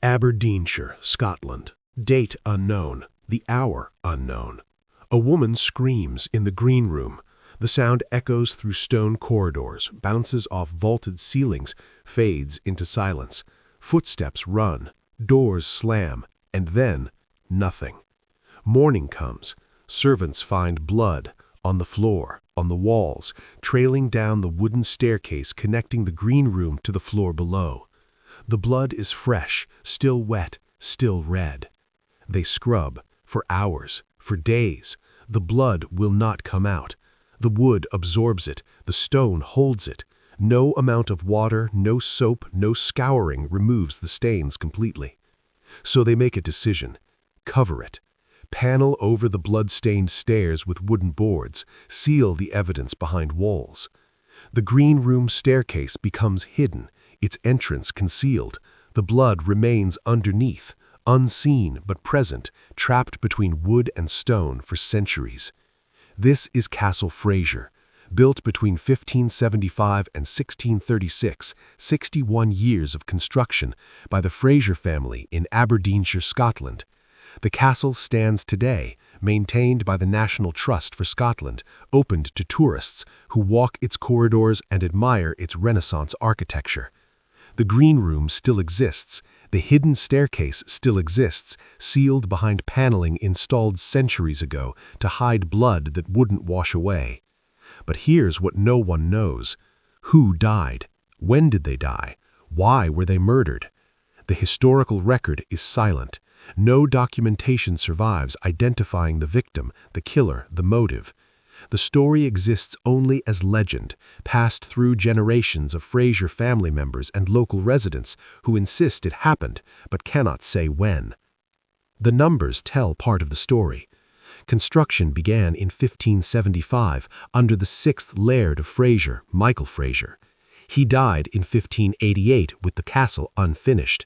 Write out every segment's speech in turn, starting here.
Aberdeenshire, Scotland. Date unknown. The hour unknown. A woman screams in the green room. The sound echoes through stone corridors, bounces off vaulted ceilings, fades into silence. Footsteps run, doors slam, and then nothing. Morning comes. Servants find blood on the floor, on the walls, trailing down the wooden staircase connecting the green room to the floor below. The blood is fresh, still wet, still red. They scrub, for hours, for days. The blood will not come out. The wood absorbs it, the stone holds it. No amount of water, no soap, no scouring removes the stains completely. So they make a decision. Cover it. Panel over the blood-stained stairs with wooden boards, seal the evidence behind walls. The green room staircase becomes hidden, its entrance concealed. The blood remains underneath, unseen but present, trapped between wood and stone for centuries. This is Castle Fraser, built between 1575 and 1636, 61 years of construction by the Fraser family in Aberdeenshire, Scotland. The castle stands today, maintained by the National Trust for Scotland, opened to tourists who walk its corridors and admire its Renaissance architecture. The green room still exists. The hidden staircase still exists, sealed behind paneling installed centuries ago to hide blood that wouldn't wash away. But here's what no one knows. Who died? When did they die? Why were they murdered? The historical record is silent. No documentation survives identifying the victim, the killer, the motive. The story exists only as legend, passed through generations of Fraser family members and local residents who insist it happened, but cannot say when. The numbers tell part of the story. Construction began in 1575 under the sixth Laird of Fraser, Michael Fraser. He died in 1588 with the castle unfinished.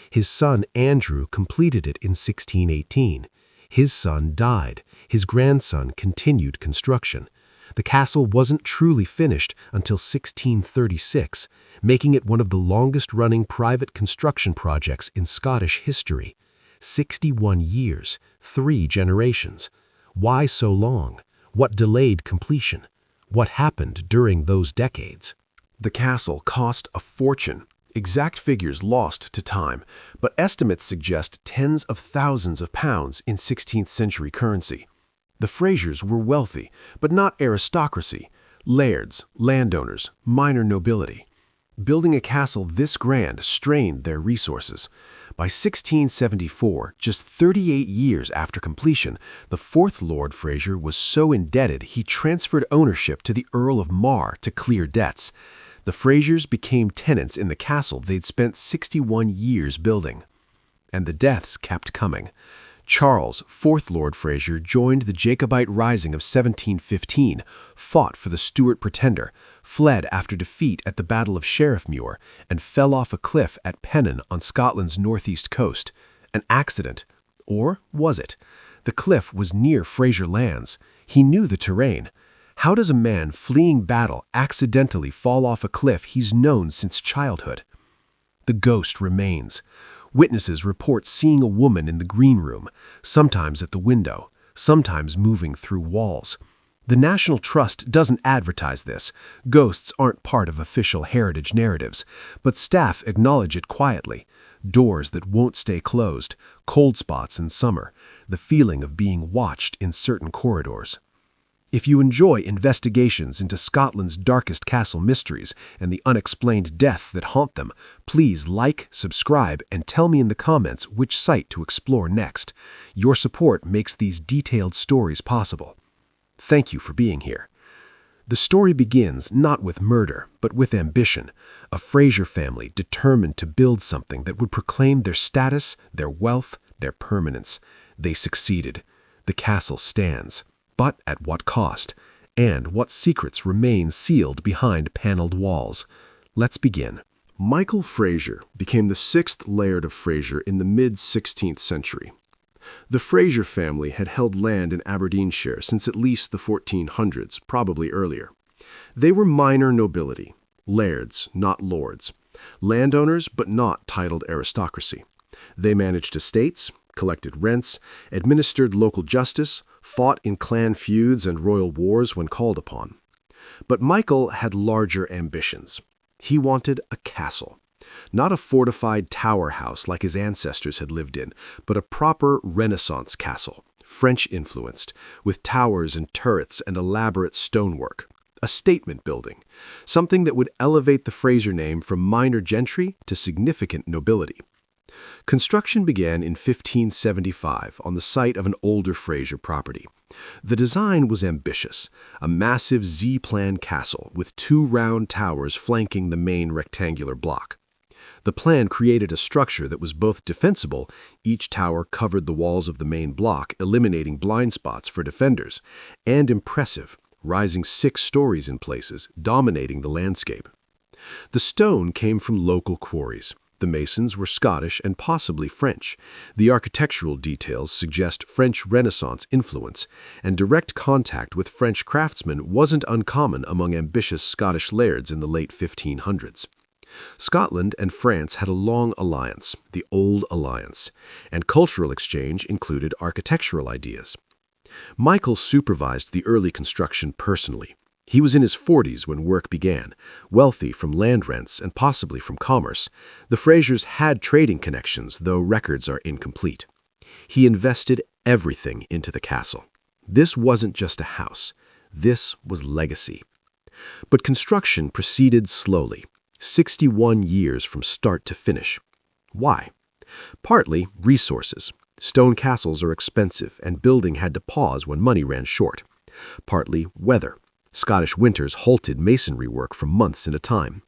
His son Andrew completed it in 1618. His son died. His grandson continued construction. The castle wasn't truly finished until 1636, making it one of the longest-running private construction projects in Scottish history. 61 years, 3 generations. Why so long? What delayed completion? What happened during those decades? The castle cost a fortune. Exact figures lost to time, but estimates suggest tens of thousands of pounds in 16th century currency. The Frasers were wealthy, but not aristocracy. Lairds, landowners, minor nobility. Building a castle this grand strained their resources. By 1674, just 38 years after completion, the fourth Lord Fraser was so indebted he transferred ownership to the Earl of Mar to clear debts. The Frasers became tenants in the castle they'd spent 61 years building. And the deaths kept coming. Charles, 4th Lord Fraser, joined the Jacobite Rising of 1715, fought for the Stuart Pretender, fled after defeat at the Battle of Sheriffmuir, and fell off a cliff at Pennan on Scotland's northeast coast. An accident. Or was it? The cliff was near Fraser lands. He knew the terrain. How does a man fleeing battle accidentally fall off a cliff he's known since childhood? The ghost remains. Witnesses report seeing a woman in the green room, sometimes at the window, sometimes moving through walls. The National Trust doesn't advertise this. Ghosts aren't part of official heritage narratives, but staff acknowledge it quietly. Doors that won't stay closed, cold spots in summer, the feeling of being watched in certain corridors. If you enjoy investigations into Scotland's darkest castle mysteries and the unexplained death that haunt them, please like, subscribe, and tell me in the comments which site to explore next. Your support makes these detailed stories possible. Thank you for being here. The story begins not with murder, but with ambition. A Fraser family determined to build something that would proclaim their status, their wealth, their permanence. They succeeded. The castle stands. But at what cost? And what secrets remain sealed behind paneled walls? Let's begin. Michael Fraser became the 6th Laird of Fraser in the mid-16th century. The Fraser family had held land in Aberdeenshire since at least the 1400s, probably earlier. They were minor nobility, lairds, not lords, landowners but not titled aristocracy. They managed estates, collected rents, administered local justice, fought in clan feuds and royal wars when called upon. But Michael had larger ambitions. He wanted a castle. Not a fortified tower house like his ancestors had lived in, but a proper Renaissance castle, French-influenced, with towers and turrets and elaborate stonework. A statement building, something that would elevate the Fraser name from minor gentry to significant nobility. Construction began in 1575 on the site of an older Fraser property. The design was ambitious, a massive Z-plan castle with 2 round towers flanking the main rectangular block. The plan created a structure that was both defensible, each tower covered the walls of the main block, eliminating blind spots for defenders, and impressive, rising 6 stories in places, dominating the landscape. The stone came from local quarries. The masons were Scottish and possibly French. The architectural details suggest French Renaissance influence, and direct contact with French craftsmen wasn't uncommon among ambitious Scottish lairds in the late 1500s. Scotland and France had a long alliance, the Old Alliance, and cultural exchange included architectural ideas. Michael supervised the early construction personally. He was in his 40s when work began, wealthy from land rents and possibly from commerce. The Frasers had trading connections, though records are incomplete. He invested everything into the castle. This wasn't just a house. This was legacy. But construction proceeded slowly, 61 years from start to finish. Why? Partly resources. Stone castles are expensive, and building had to pause when money ran short. Partly weather. Scottish winters halted masonry work for months at a time.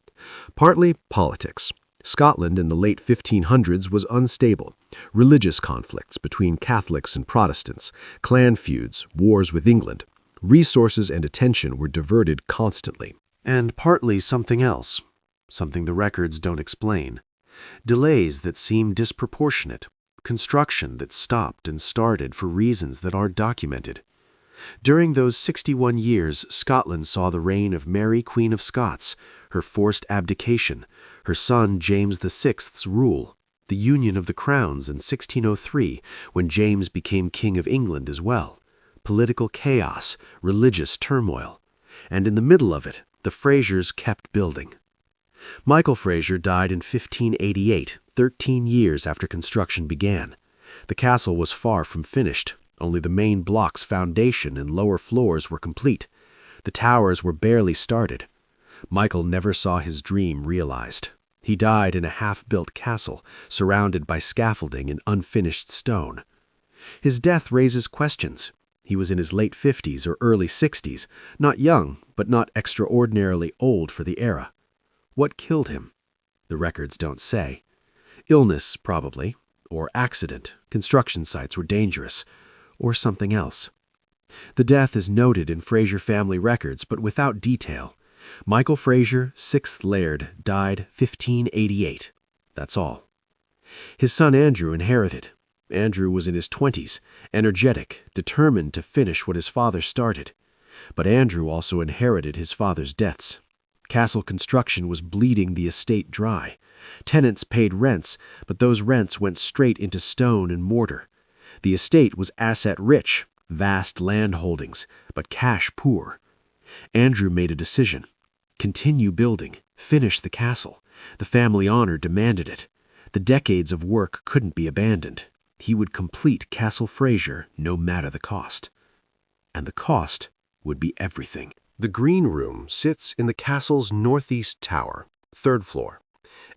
Partly politics. Scotland in the late 1500s was unstable. Religious conflicts between Catholics and Protestants, clan feuds, wars with England. Resources and attention were diverted constantly. And partly something else, something the records don't explain. Delays that seem disproportionate. Construction that stopped and started for reasons that aren't documented. During those 61 years, Scotland saw the reign of Mary, Queen of Scots, her forced abdication, her son James VI's rule, the union of the crowns in 1603 when James became King of England as well, political chaos, religious turmoil. And in the middle of it, the Frasers kept building. Michael Fraser died in 1588, 13 years after construction began. The castle was far from finished. Only the main block's foundation and lower floors were complete. The towers were barely started. Michael never saw his dream realized. He died in a half-built castle, surrounded by scaffolding and unfinished stone. His death raises questions. He was in his late 50s or early 60s, not young, but not extraordinarily old for the era. What killed him? The records don't say. Illness, probably, or accident. Construction sites were dangerous. Or something else. The death is noted in Fraser family records, but without detail. Michael Fraser, 6th Laird, died 1588. That's all. His son Andrew inherited. Andrew was in his 20s, energetic, determined to finish what his father started. But Andrew also inherited his father's debts. Castle construction was bleeding the estate dry. Tenants paid rents, but those rents went straight into stone and mortar. The estate was asset-rich, vast land holdings, but cash poor. Andrew made a decision. Continue building, finish the castle. The family honor demanded it. The decades of work couldn't be abandoned. He would complete Castle Fraser no matter the cost. And the cost would be everything. The Green Room sits in the castle's northeast tower, 3rd floor.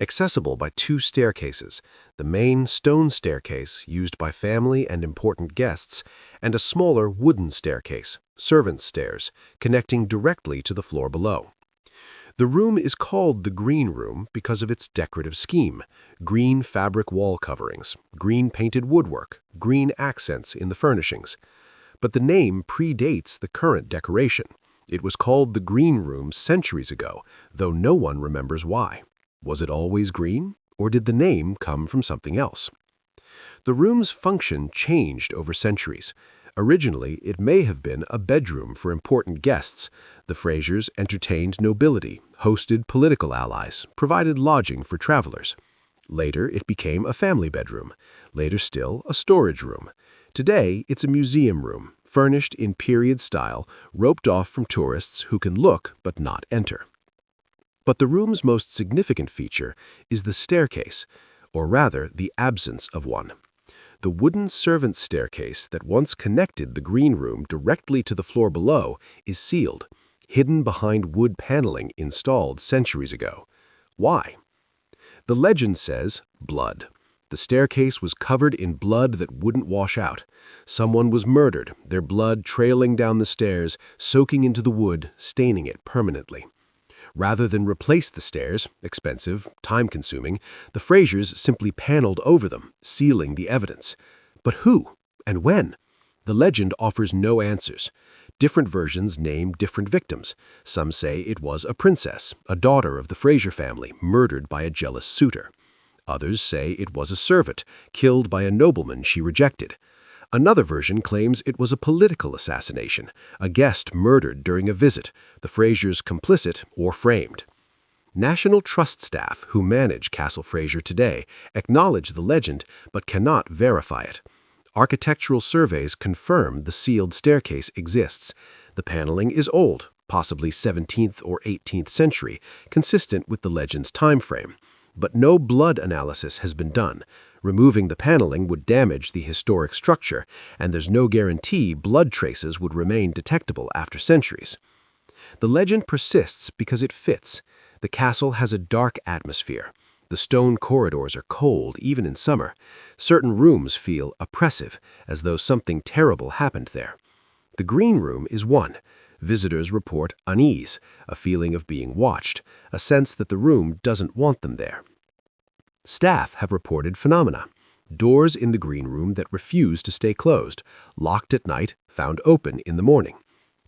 Accessible by 2 staircases, the main stone staircase used by family and important guests, and a smaller wooden staircase, servants' stairs, connecting directly to the floor below. The room is called the Green Room because of its decorative scheme: green fabric wall coverings, green painted woodwork, green accents in the furnishings. But the name predates the current decoration. It was called the Green Room centuries ago, though no one remembers why. Was it always green, or did the name come from something else? The room's function changed over centuries. Originally, it may have been a bedroom for important guests. The Frasers entertained nobility, hosted political allies, provided lodging for travelers. Later, it became a family bedroom. Later still, a storage room. Today, it's a museum room, furnished in period style, roped off from tourists who can look but not enter. But the room's most significant feature is the staircase, or rather, the absence of one. The wooden servants' staircase that once connected the green room directly to the floor below is sealed, hidden behind wood paneling installed centuries ago. Why? The legend says, blood. The staircase was covered in blood that wouldn't wash out. Someone was murdered, their blood trailing down the stairs, soaking into the wood, staining it permanently. Rather than replace the stairs, expensive, time-consuming, the Frasers simply paneled over them, sealing the evidence. But who? And when? The legend offers no answers. Different versions name different victims. Some say it was a princess, a daughter of the Fraser family, murdered by a jealous suitor. Others say it was a servant, killed by a nobleman she rejected. Another version claims it was a political assassination, a guest murdered during a visit, the Frasers complicit or framed. National Trust staff who manage Castle Fraser today acknowledge the legend but cannot verify it. Architectural surveys confirm the sealed staircase exists. The paneling is old, possibly 17th or 18th century, consistent with the legend's time frame. But no blood analysis has been done. Removing the paneling would damage the historic structure, and there's no guarantee blood traces would remain detectable after centuries. The legend persists because it fits. The castle has a dark atmosphere. The stone corridors are cold, even in summer. Certain rooms feel oppressive, as though something terrible happened there. The green room is one. Visitors report unease, a feeling of being watched, a sense that the room doesn't want them there. Staff have reported phenomena. Doors in the green room that refuse to stay closed, locked at night, found open in the morning.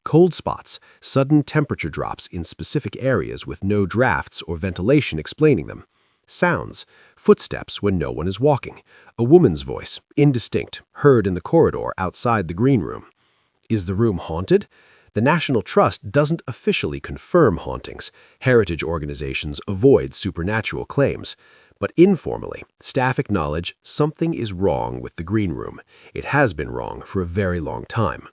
Cold spots, sudden temperature drops in specific areas with no drafts or ventilation explaining them. Sounds, footsteps when no one is walking. A woman's voice, indistinct, heard in the corridor outside the green room. Is the room haunted? The National Trust doesn't officially confirm hauntings. Heritage organizations avoid supernatural claims. But informally, staff acknowledge something is wrong with the green room. It has been wrong for a very long time.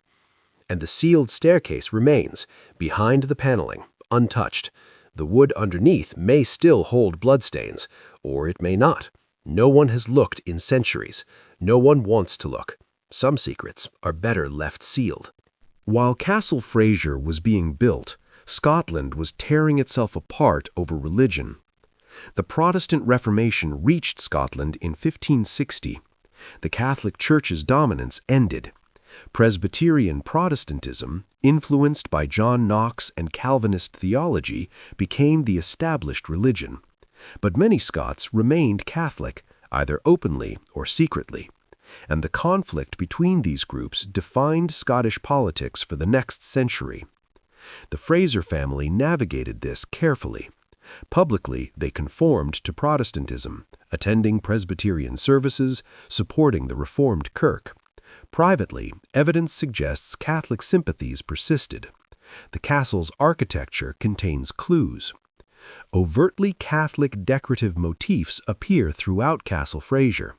And the sealed staircase remains, behind the paneling, untouched. The wood underneath may still hold bloodstains, or it may not. No one has looked in centuries. No one wants to look. Some secrets are better left sealed. While Castle Fraser was being built, Scotland was tearing itself apart over religion. The Protestant Reformation reached Scotland in 1560. The Catholic Church's dominance ended. Presbyterian Protestantism, influenced by John Knox and Calvinist theology, became the established religion. But many Scots remained Catholic, either openly or secretly. And the conflict between these groups defined Scottish politics for the next century. The Fraser family navigated this carefully. Publicly, they conformed to Protestantism, attending Presbyterian services, supporting the Reformed Kirk. Privately, evidence suggests Catholic sympathies persisted. The castle's architecture contains clues. Overtly Catholic decorative motifs appear throughout Castle Fraser,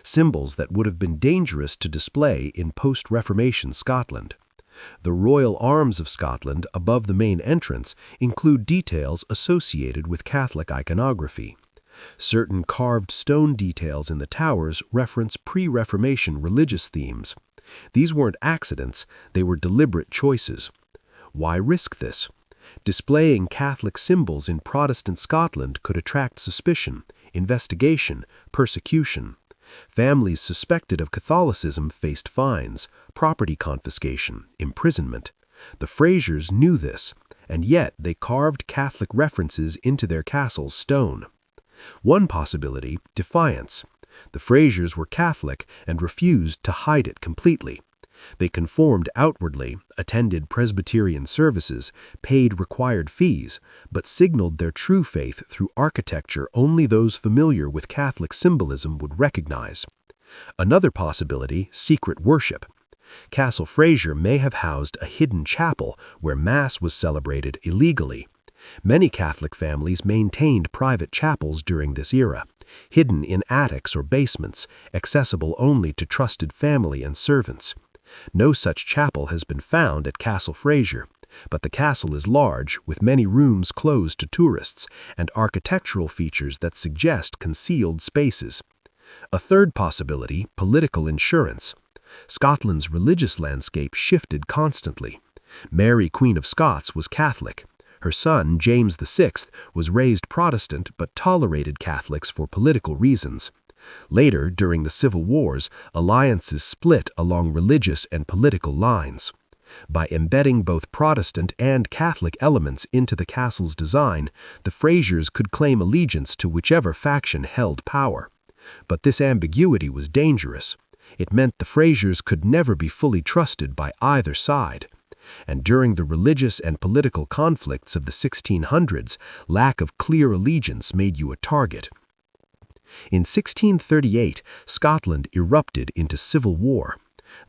symbols that would have been dangerous to display in post-Reformation Scotland. The royal arms of Scotland above the main entrance include details associated with Catholic iconography. Certain carved stone details in the towers reference pre-Reformation religious themes. These weren't accidents, they were deliberate choices. Why risk this? Displaying Catholic symbols in Protestant Scotland could attract suspicion, investigation, persecution. Families suspected of Catholicism faced fines, property confiscation, imprisonment. The Frasers knew this, and yet they carved Catholic references into their castle's stone. One possibility, defiance. The Frasers were Catholic and refused to hide it completely. They conformed outwardly, attended Presbyterian services, paid required fees, but signaled their true faith through architecture only those familiar with Catholic symbolism would recognize. Another possibility, secret worship. Castle Fraser may have housed a hidden chapel where Mass was celebrated illegally. Many Catholic families maintained private chapels during this era, hidden in attics or basements, accessible only to trusted family and servants. No such chapel has been found at Castle Fraser, but the castle is large, with many rooms closed to tourists, and architectural features that suggest concealed spaces. A third possibility, political insurance. Scotland's religious landscape shifted constantly. Mary, Queen of Scots, was Catholic. Her son, James VI, was raised Protestant but tolerated Catholics for political reasons. Later, during the Civil Wars, alliances split along religious and political lines. By embedding both Protestant and Catholic elements into the castle's design, the Frasers could claim allegiance to whichever faction held power. But this ambiguity was dangerous. It meant the Frasers could never be fully trusted by either side. And during the religious and political conflicts of the 1600s, lack of clear allegiance made you a target. In 1638, Scotland erupted into civil war.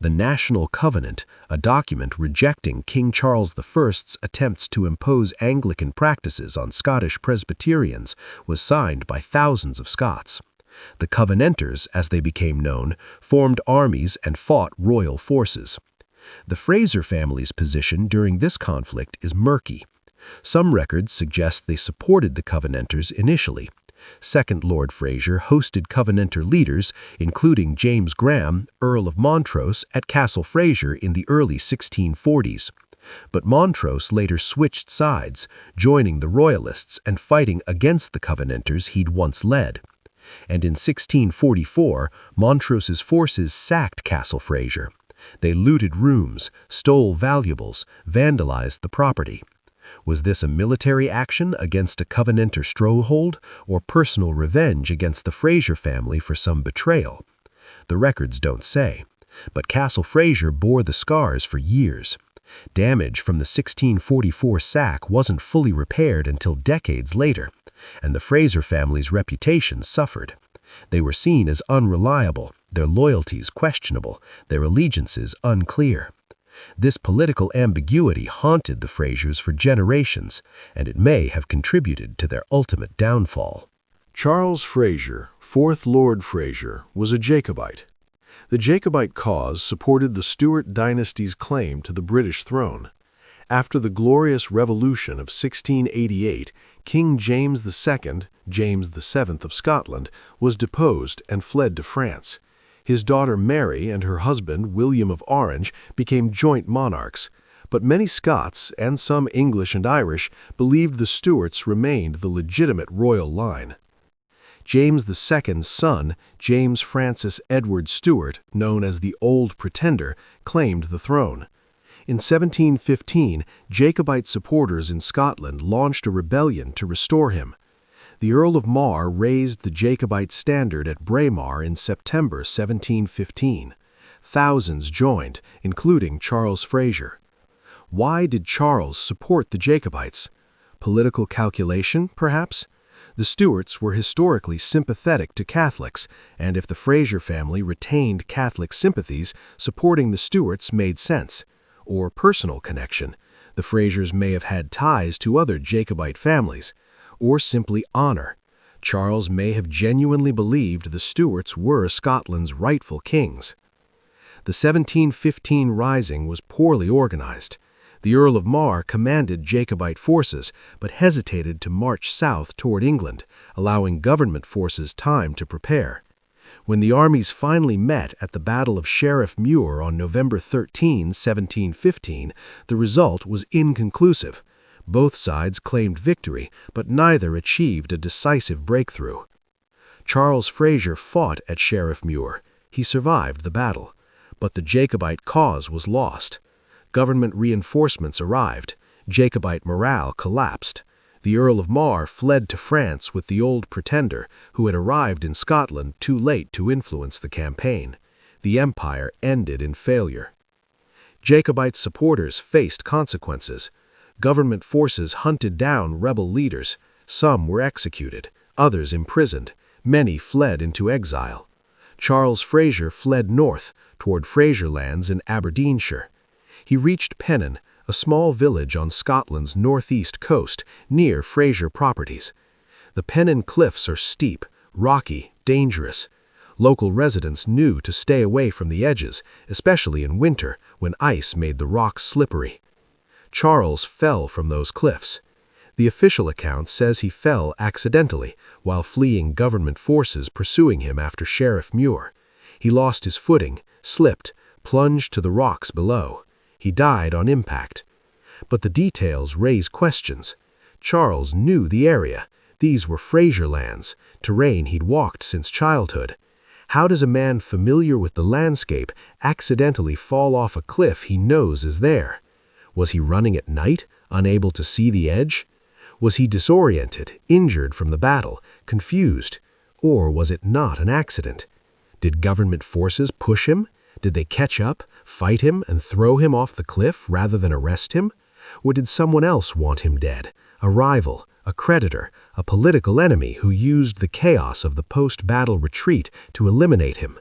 The National Covenant, a document rejecting King Charles I's attempts to impose Anglican practices on Scottish Presbyterians, was signed by thousands of Scots. The Covenanters, as they became known, formed armies and fought royal forces. The Fraser family's position during this conflict is murky. Some records suggest they supported the Covenanters initially. Second Lord Fraser hosted Covenanter leaders, including James Graham, Earl of Montrose, at Castle Fraser in the early 1640s. But Montrose later switched sides, joining the Royalists and fighting against the Covenanters he'd once led. And in 1644, Montrose's forces sacked Castle Fraser. They looted rooms, stole valuables, vandalized the property. Was this a military action against a Covenanter stronghold, or personal revenge against the Fraser family for some betrayal? The records don't say, but Castle Fraser bore the scars for years. Damage from the 1644 sack wasn't fully repaired until decades later, and the Fraser family's reputation suffered. They were seen as unreliable, their loyalties questionable, their allegiances unclear. This political ambiguity haunted the Frasers for generations, and it may have contributed to their ultimate downfall. Charles Fraser, 4th Lord Fraser, was a Jacobite. The Jacobite cause supported the Stuart dynasty's claim to the British throne. After the Glorious Revolution of 1688, King James II, James VII of Scotland, was deposed and fled to France. His daughter Mary and her husband, William of Orange, became joint monarchs, but many Scots, and some English and Irish, believed the Stuarts remained the legitimate royal line. James II's son, James Francis Edward Stuart, known as the Old Pretender, claimed the throne. In 1715, Jacobite supporters in Scotland launched a rebellion to restore him. The Earl of Mar raised the Jacobite standard at Braemar in September 1715. Thousands joined, including Charles Fraser. Why did Charles support the Jacobites? Political calculation, perhaps? The Stuarts were historically sympathetic to Catholics, and if the Fraser family retained Catholic sympathies, supporting the Stuarts made sense. Or personal connection. The Frasers may have had ties to other Jacobite families. Or simply honor. Charles may have genuinely believed the Stuarts were Scotland's rightful kings. The 1715 Rising was poorly organized. The Earl of Mar commanded Jacobite forces, but hesitated to march south toward England, allowing government forces time to prepare. When the armies finally met at the Battle of Sheriff Muir on November 13, 1715, the result was inconclusive. Both sides claimed victory, but neither achieved a decisive breakthrough. Charles Fraser fought at Sheriff Muir. He survived the battle. But the Jacobite cause was lost. Government reinforcements arrived. Jacobite morale collapsed. The Earl of Mar fled to France with the Old Pretender, who had arrived in Scotland too late to influence the campaign. The empire ended in failure. Jacobite supporters faced consequences. Government forces hunted down rebel leaders. Some were executed, others imprisoned. Many fled into exile. Charles Fraser fled north, toward Fraserlands in Aberdeenshire. He reached Pennan, a small village on Scotland's northeast coast, near Fraser properties. The Pennan cliffs are steep, rocky, dangerous. Local residents knew to stay away from the edges, especially in winter when ice made the rocks slippery. Charles fell from those cliffs. The official account says he fell accidentally while fleeing government forces pursuing him after Sheriff Muir. He lost his footing, slipped, plunged to the rocks below. He died on impact. But the details raise questions. Charles knew the area. These were Fraser lands, terrain he'd walked since childhood. How does a man familiar with the landscape accidentally fall off a cliff he knows is there? Was he running at night, unable to see the edge? Was he disoriented, injured from the battle, confused? Or was it not an accident? Did government forces push him? Did they catch up, fight him, and throw him off the cliff rather than arrest him? Or did someone else want him dead? A rival, a creditor, a political enemy who used the chaos of the post-battle retreat to eliminate him?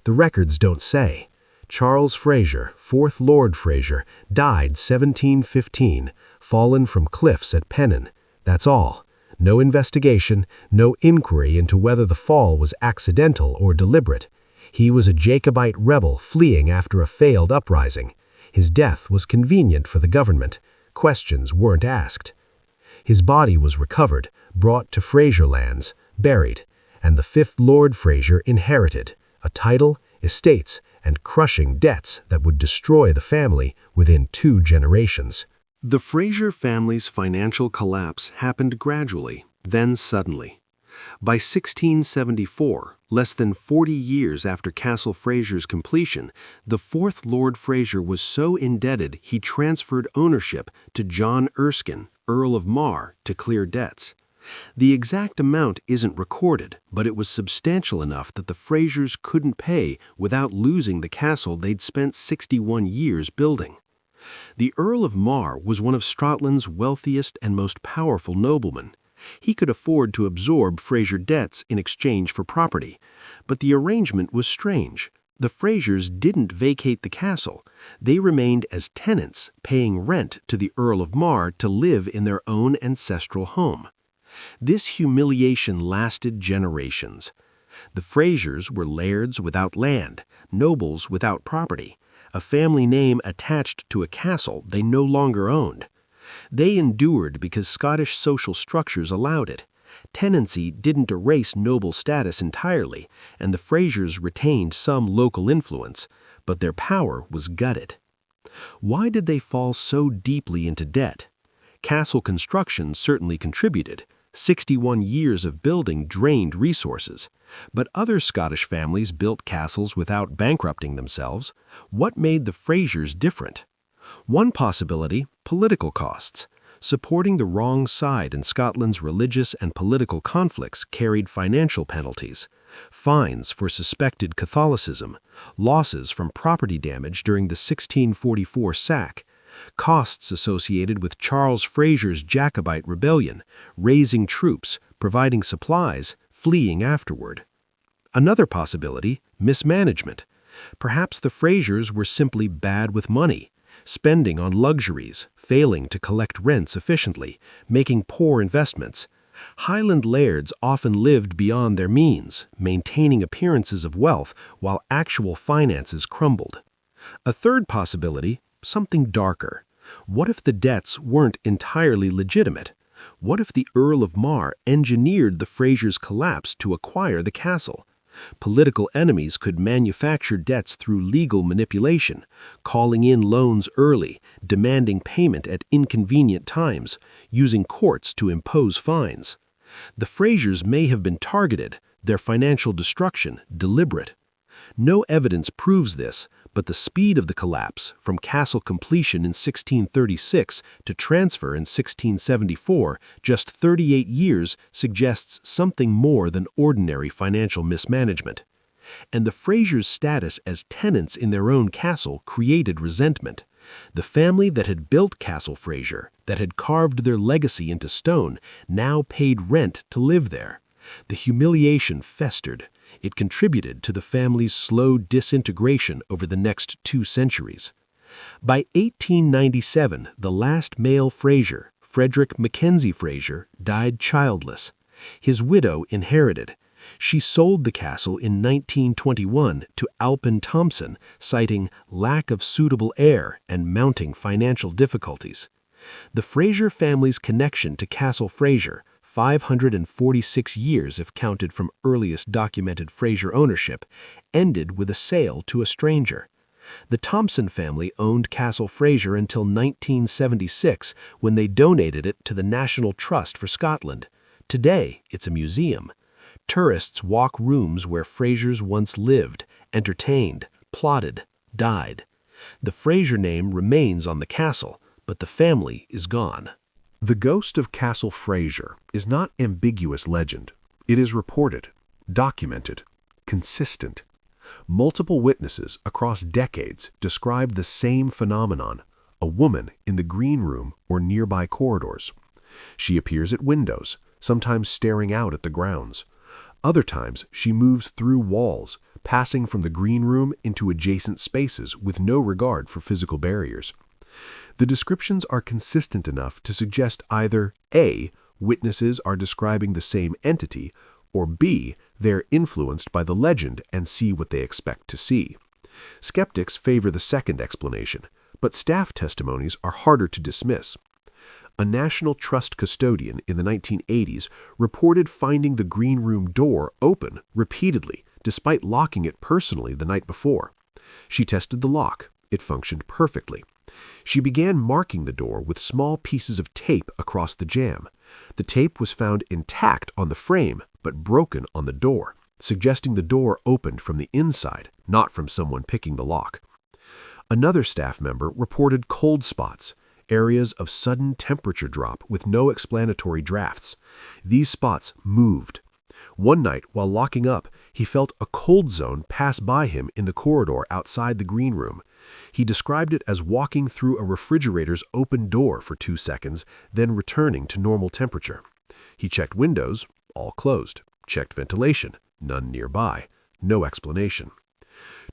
The records don't say. Charles Fraser, 4th Lord Fraser, died 1715, fallen from cliffs at Pennan. That's all. No investigation, no inquiry into whether the fall was accidental or deliberate. He was a Jacobite rebel fleeing after a failed uprising. His death was convenient for the government. Questions weren't asked. His body was recovered, brought to Fraser lands, buried, and the 5th Lord Fraser inherited a title, estates, and crushing debts that would destroy the family within 2 generations. The Fraser family's financial collapse happened gradually, then suddenly. By 1674, less than 40 years after Castle Fraser's completion, the 4th Lord Fraser was so indebted he transferred ownership to John Erskine, Earl of Mar, to clear debts. The exact amount isn't recorded, but it was substantial enough that the Frasers couldn't pay without losing the castle they'd spent 61 years building. The Earl of Mar was one of Scotland's wealthiest and most powerful noblemen. He could afford to absorb Fraser debts in exchange for property, but the arrangement was strange. The Frasers didn't vacate the castle. They remained as tenants, paying rent to the Earl of Mar to live in their own ancestral home. This humiliation lasted generations. The Frasers were lairds without land, nobles without property, a family name attached to a castle they no longer owned. They endured because Scottish social structures allowed it. Tenancy didn't erase noble status entirely, and the Frasers retained some local influence, but their power was gutted. Why did they fall so deeply into debt? Castle construction certainly contributed. 61 years of building drained resources. But other Scottish families built castles without bankrupting themselves. What made the Frasers different? One possibility, political costs. Supporting the wrong side in Scotland's religious and political conflicts carried financial penalties, fines for suspected Catholicism, losses from property damage during the 1644 sack, costs associated with Charles Fraser's Jacobite rebellion, raising troops, providing supplies, fleeing afterward. Another possibility, mismanagement. Perhaps the Frasers were simply bad with money, spending on luxuries, failing to collect rents efficiently, making poor investments. Highland lairds often lived beyond their means, maintaining appearances of wealth while actual finances crumbled. A third possibility, something darker. What if the debts weren't entirely legitimate? What if the Earl of Mar engineered the Frasers' collapse to acquire the castle? Political enemies could manufacture debts through legal manipulation, calling in loans early, demanding payment at inconvenient times, using courts to impose fines. The Frasers may have been targeted, their financial destruction deliberate. No evidence proves this, but the speed of the collapse, from castle completion in 1636 to transfer in 1674, just 38 years, suggests something more than ordinary financial mismanagement. And the Frasers' status as tenants in their own castle created resentment. The family that had built Castle Fraser, that had carved their legacy into stone, now paid rent to live there. The humiliation festered. It contributed to the family's slow disintegration over the next 2 centuries. By 1897, the last male Fraser, Frederick Mackenzie Fraser, died childless. His widow inherited. She sold the castle in 1921 to Alpin Thompson, citing lack of suitable heir and mounting financial difficulties. The Fraser family's connection to Castle Fraser, 546 years if counted from earliest documented Fraser ownership, ended with a sale to a stranger. The Thompson family owned Castle Fraser until 1976 when they donated it to the National Trust for Scotland. Today, it's a museum. Tourists walk rooms where Frasers once lived, entertained, plotted, died. The Fraser name remains on the castle, but the family is gone. The ghost of Castle Fraser is not ambiguous legend. It is reported, documented, consistent. Multiple witnesses across decades describe the same phenomenon, a woman in the green room or nearby corridors. She appears at windows, sometimes staring out at the grounds. Other times, she moves through walls, passing from the green room into adjacent spaces with no regard for physical barriers. The descriptions are consistent enough to suggest either A, witnesses are describing the same entity, or B, they're influenced by the legend and see what they expect to see. Skeptics favor the second explanation, but staff testimonies are harder to dismiss. A National Trust custodian in the 1980s reported finding the green room door open repeatedly, despite locking it personally the night before. She tested the lock. It functioned perfectly. She began marking the door with small pieces of tape across the jamb. The tape was found intact on the frame, but broken on the door, suggesting the door opened from the inside, not from someone picking the lock. Another staff member reported cold spots, areas of sudden temperature drop with no explanatory drafts. These spots moved. One night, while locking up, he felt a cold zone pass by him in the corridor outside the green room. He described it as walking through a refrigerator's open door for 2 seconds, then returning to normal temperature. He checked windows, all closed. Checked ventilation, none nearby. No explanation.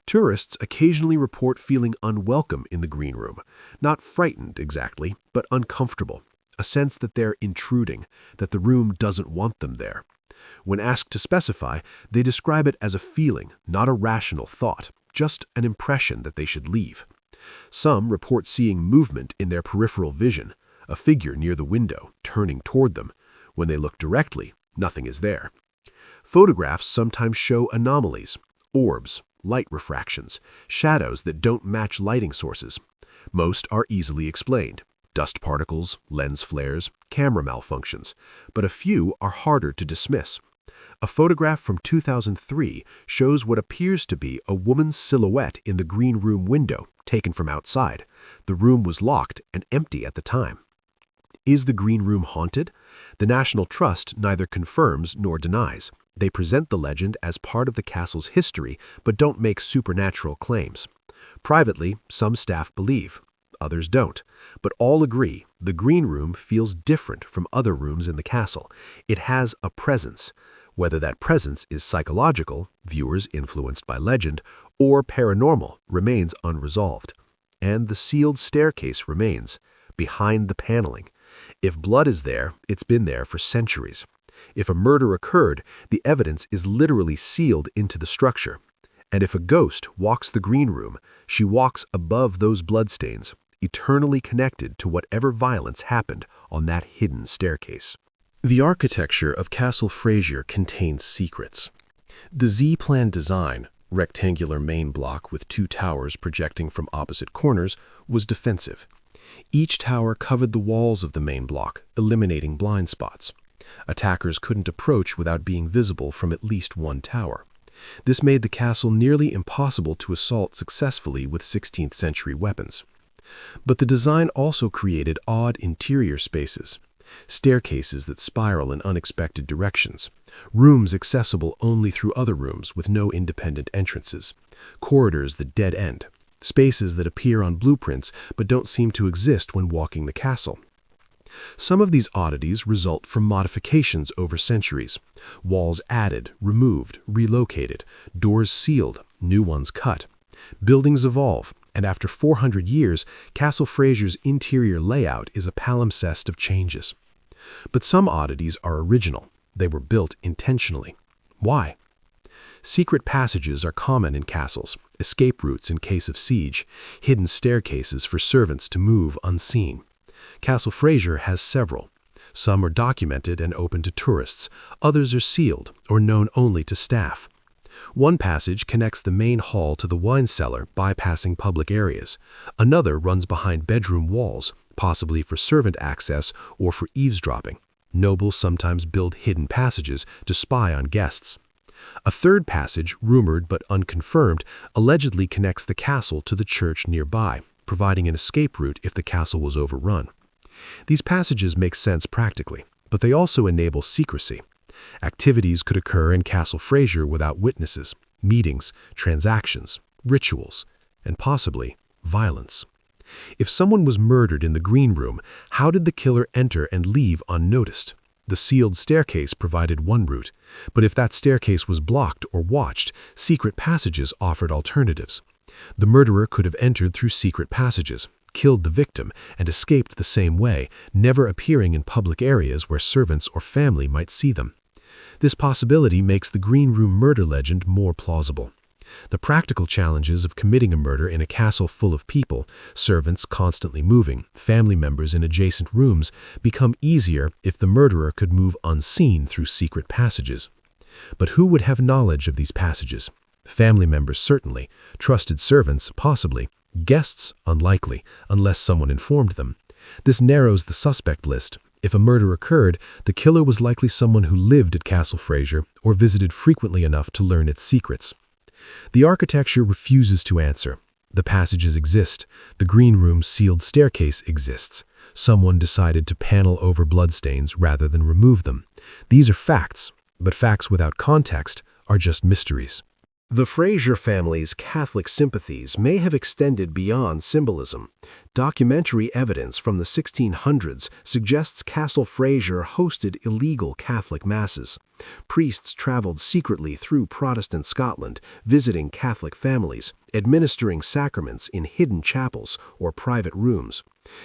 Tourists occasionally report feeling unwelcome in the green room. Not frightened exactly, but uncomfortable. A sense that they're intruding, that the room doesn't want them there. When asked to specify, they describe it as a feeling, not a rational thought, just an impression that they should leave. Some report seeing movement in their peripheral vision, a figure near the window, turning toward them. When they look directly, nothing is there. Photographs sometimes show anomalies, orbs, light refractions, shadows that don't match lighting sources. Most are easily explained. Dust particles, lens flares, camera malfunctions, but a few are harder to dismiss. A photograph from 2003 shows what appears to be a woman's silhouette in the green room window, taken from outside. The room was locked and empty at the time. Is the green room haunted? The National Trust neither confirms nor denies. They present the legend as part of the castle's history, but don't make supernatural claims. Privately, some staff believe. Others don't, but all agree the green room feels different from other rooms in the castle. It has a presence. Whether that presence is psychological, viewers influenced by legend, or paranormal remains unresolved. And the sealed staircase remains, behind the paneling. If blood is there, it's been there for centuries. If a murder occurred, the evidence is literally sealed into the structure. And if a ghost walks the green room, she walks above those bloodstains, eternally connected to whatever violence happened on that hidden staircase. The architecture of Castle Fraser contains secrets. The Z-plan design, rectangular main block with 2 towers projecting from opposite corners, was defensive. Each tower covered the walls of the main block, eliminating blind spots. Attackers couldn't approach without being visible from at least one tower. This made the castle nearly impossible to assault successfully with 16th century weapons. But the design also created odd interior spaces, staircases that spiral in unexpected directions, rooms accessible only through other rooms with no independent entrances, corridors that dead end, spaces that appear on blueprints but don't seem to exist when walking the castle. Some of these oddities result from modifications over centuries. Walls added, removed, relocated, doors sealed, new ones cut. Buildings evolve, and after 400 years, Castle Fraser's interior layout is a palimpsest of changes. But some oddities are original. They were built intentionally. Why? Secret passages are common in castles, escape routes in case of siege, hidden staircases for servants to move unseen. Castle Fraser has several. Some are documented and open to tourists, others are sealed or known only to staff. One passage connects the main hall to the wine cellar, bypassing public areas. Another runs behind bedroom walls, possibly for servant access or for eavesdropping. Nobles sometimes build hidden passages to spy on guests. A third passage, rumored but unconfirmed, allegedly connects the castle to the church nearby, providing an escape route if the castle was overrun. These passages make sense practically, but they also enable secrecy. Activities could occur in Castle Fraser without witnesses, meetings, transactions, rituals, and possibly violence. If someone was murdered in the green room, how did the killer enter and leave unnoticed? The sealed staircase provided one route, but if that staircase was blocked or watched, secret passages offered alternatives. The murderer could have entered through secret passages, killed the victim, and escaped the same way, never appearing in public areas where servants or family might see them. This possibility makes the green room murder legend more plausible. The practical challenges of committing a murder in a castle full of people, servants constantly moving, family members in adjacent rooms, become easier if the murderer could move unseen through secret passages. But who would have knowledge of these passages? Family members certainly, trusted servants possibly, guests unlikely, unless someone informed them. This narrows the suspect list. If a murder occurred, the killer was likely someone who lived at Castle Fraser or visited frequently enough to learn its secrets. The architecture refuses to answer. The passages exist. The green room's sealed staircase exists. Someone decided to panel over bloodstains rather than remove them. These are facts, but facts without context are just mysteries. The Fraser family's Catholic sympathies may have extended beyond symbolism. Documentary evidence from the 1600s suggests Castle Fraser hosted illegal Catholic masses. Priests traveled secretly through Protestant Scotland, visiting Catholic families, administering sacraments in hidden chapels or private rooms.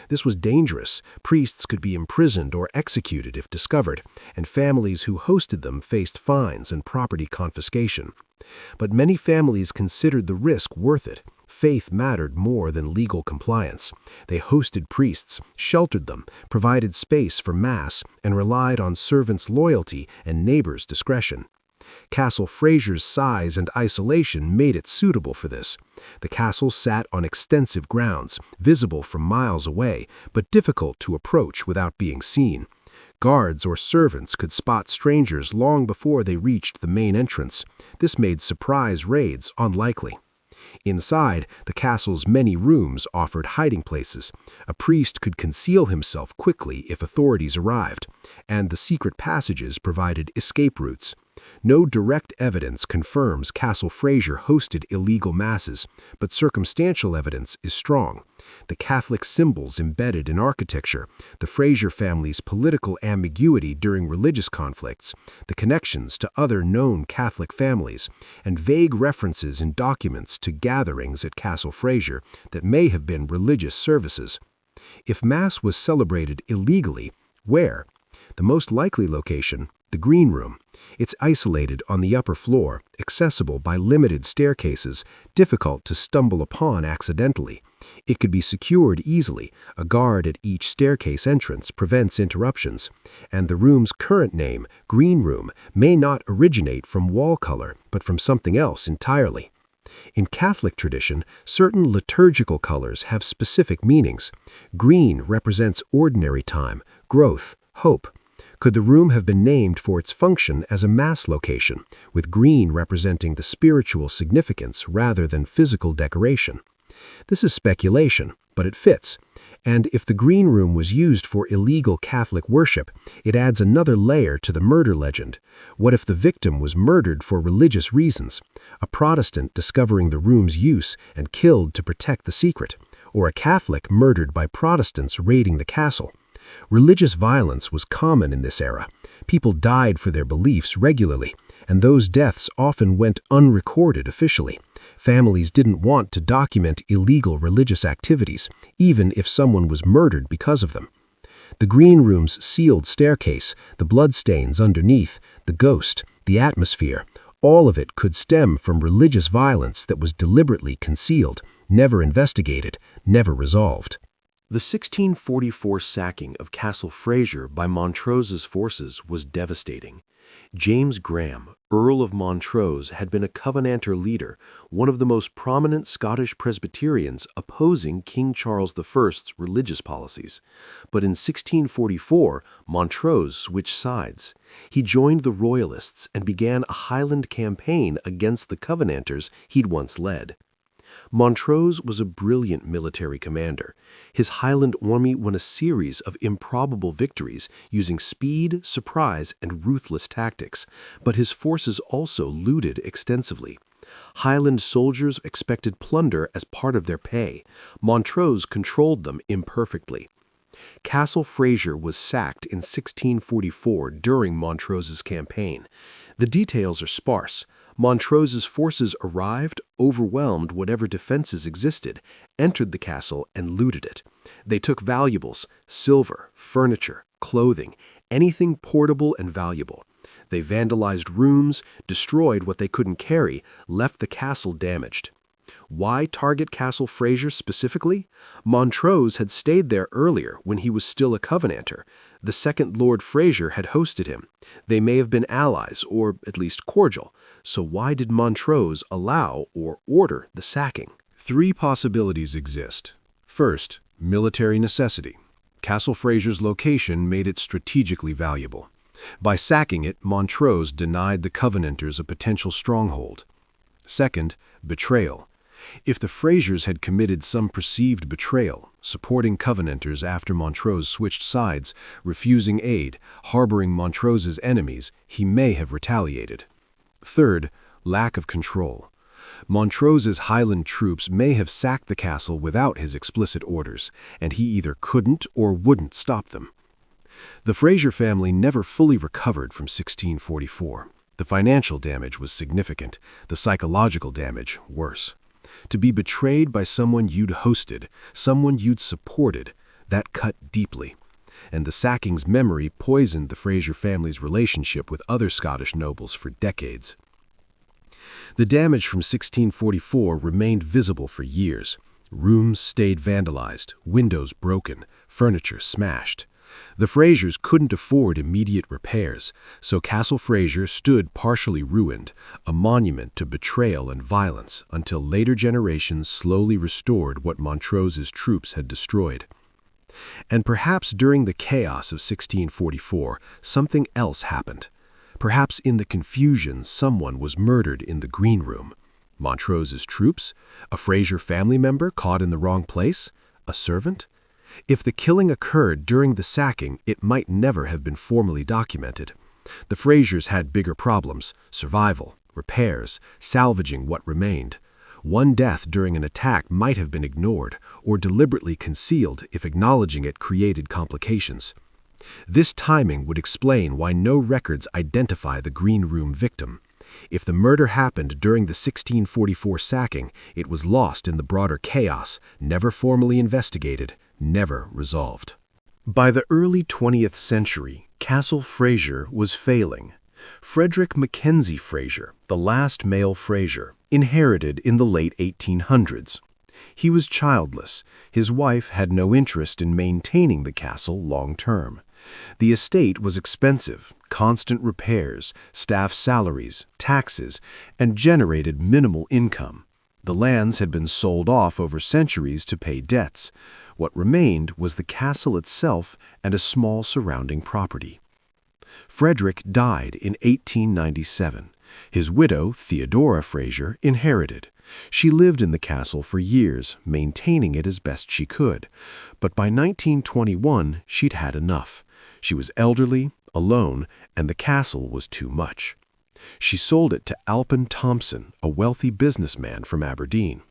This was dangerous. Priests could be imprisoned or executed if discovered, and families who hosted them faced fines and property confiscation. But many families considered the risk worth it. Faith mattered more than legal compliance. They hosted priests, sheltered them, provided space for Mass, and relied on servants' loyalty and neighbors' discretion. Castle Fraser's size and isolation made it suitable for this. The castle sat on extensive grounds, visible from miles away, but difficult to approach without being seen. Guards or servants could spot strangers long before they reached the main entrance. This made surprise raids unlikely. Inside, the castle's many rooms offered hiding places. A priest could conceal himself quickly if authorities arrived, and the secret passages provided escape routes. No direct evidence confirms Castle Fraser hosted illegal masses, but circumstantial evidence is strong. The Catholic symbols embedded in architecture, the Fraser family's political ambiguity during religious conflicts, the connections to other known Catholic families, and vague references in documents to gatherings at Castle Fraser that may have been religious services. If Mass was celebrated illegally, where? The most likely location, the green room. It's isolated on the upper floor, accessible by limited staircases, difficult to stumble upon accidentally. It could be secured easily. A guard at each staircase entrance prevents interruptions. And the room's current name, green room, may not originate from wall color, but from something else entirely. In Catholic tradition, certain liturgical colors have specific meanings. Green represents ordinary time, growth, hope. Could the room have been named for its function as a Mass location, with green representing the spiritual significance rather than physical decoration? This is speculation, but it fits. And if the green room was used for illegal Catholic worship, it adds another layer to the murder legend. What if the victim was murdered for religious reasons? A Protestant discovering the room's use and killed to protect the secret, or a Catholic murdered by Protestants raiding the castle? Religious violence was common in this era. People died for their beliefs regularly, and those deaths often went unrecorded officially. Families didn't want to document illegal religious activities, even if someone was murdered because of them. The green room's sealed staircase, the bloodstains underneath, the ghost, the atmosphere. All of it could stem from religious violence that was deliberately concealed, never investigated, never resolved. The 1644 sacking of Castle Fraser by Montrose's forces was devastating. James Graham, Earl of Montrose, had been a Covenanter leader, one of the most prominent Scottish Presbyterians opposing King Charles I's religious policies. But in 1644, Montrose switched sides. He joined the Royalists and began a Highland campaign against the Covenanters he'd once led. Montrose was a brilliant military commander. His Highland army won a series of improbable victories using speed, surprise, and ruthless tactics, but his forces also looted extensively. Highland soldiers expected plunder as part of their pay. Montrose controlled them imperfectly. Castle Fraser was sacked in 1644 during Montrose's campaign. The details are sparse. Montrose's forces arrived, overwhelmed whatever defenses existed, entered the castle, and looted it. They took valuables, silver, furniture, clothing, anything portable and valuable. They vandalized rooms, destroyed what they couldn't carry, left the castle damaged. Why target Castle Fraser specifically? Montrose had stayed there earlier when he was still a Covenanter. The second Lord Fraser had hosted him. They may have been allies, or at least cordial. So why did Montrose allow or order the sacking? 3 possibilities exist. First, military necessity. Castle Fraser's location made it strategically valuable. By sacking it, Montrose denied the Covenanters a potential stronghold. Second, betrayal. If the Frasers had committed some perceived betrayal, supporting Covenanters after Montrose switched sides, refusing aid, harboring Montrose's enemies, he may have retaliated. Third, lack of control. Montrose's Highland troops may have sacked the castle without his explicit orders, and he either couldn't or wouldn't stop them. The Fraser family never fully recovered from 1644. The financial damage was significant, the psychological damage worse. To be betrayed by someone you'd hosted, someone you'd supported, that cut deeply. And the sacking's memory poisoned the Fraser family's relationship with other Scottish nobles for decades. The damage from 1644 remained visible for years. Rooms stayed vandalized, windows broken, furniture smashed. The Frasers couldn't afford immediate repairs, so Castle Fraser stood partially ruined, a monument to betrayal and violence, until later generations slowly restored what Montrose's troops had destroyed. And perhaps during the chaos of 1644, something else happened. Perhaps in the confusion, someone was murdered in the green room. Montrose's troops? A Fraser family member caught in the wrong place? A servant? If the killing occurred during the sacking, it might never have been formally documented. The Frasers had bigger problems: survival, repairs, salvaging what remained. One death during an attack might have been ignored or deliberately concealed if acknowledging it created complications. This timing would explain why no records identify the green room victim. If the murder happened during the 1644 sacking, it was lost in the broader chaos, never formally investigated, never resolved. By the early 20th century, Castle Fraser was failing. Frederick Mackenzie Fraser, the last male Fraser, inherited in the late 1800s. He was childless. His wife had no interest in maintaining the castle long-term. The estate was expensive, constant repairs, staff salaries, taxes, and generated minimal income. The lands had been sold off over centuries to pay debts. What remained was the castle itself and a small surrounding property. Frederick died in 1897. His widow, Theodora Fraser, inherited. She lived in the castle for years, maintaining it as best she could. But by 1921, she'd had enough. She was elderly, alone, and the castle was too much. She sold it to Alpin Thompson, a wealthy businessman from Aberdeen.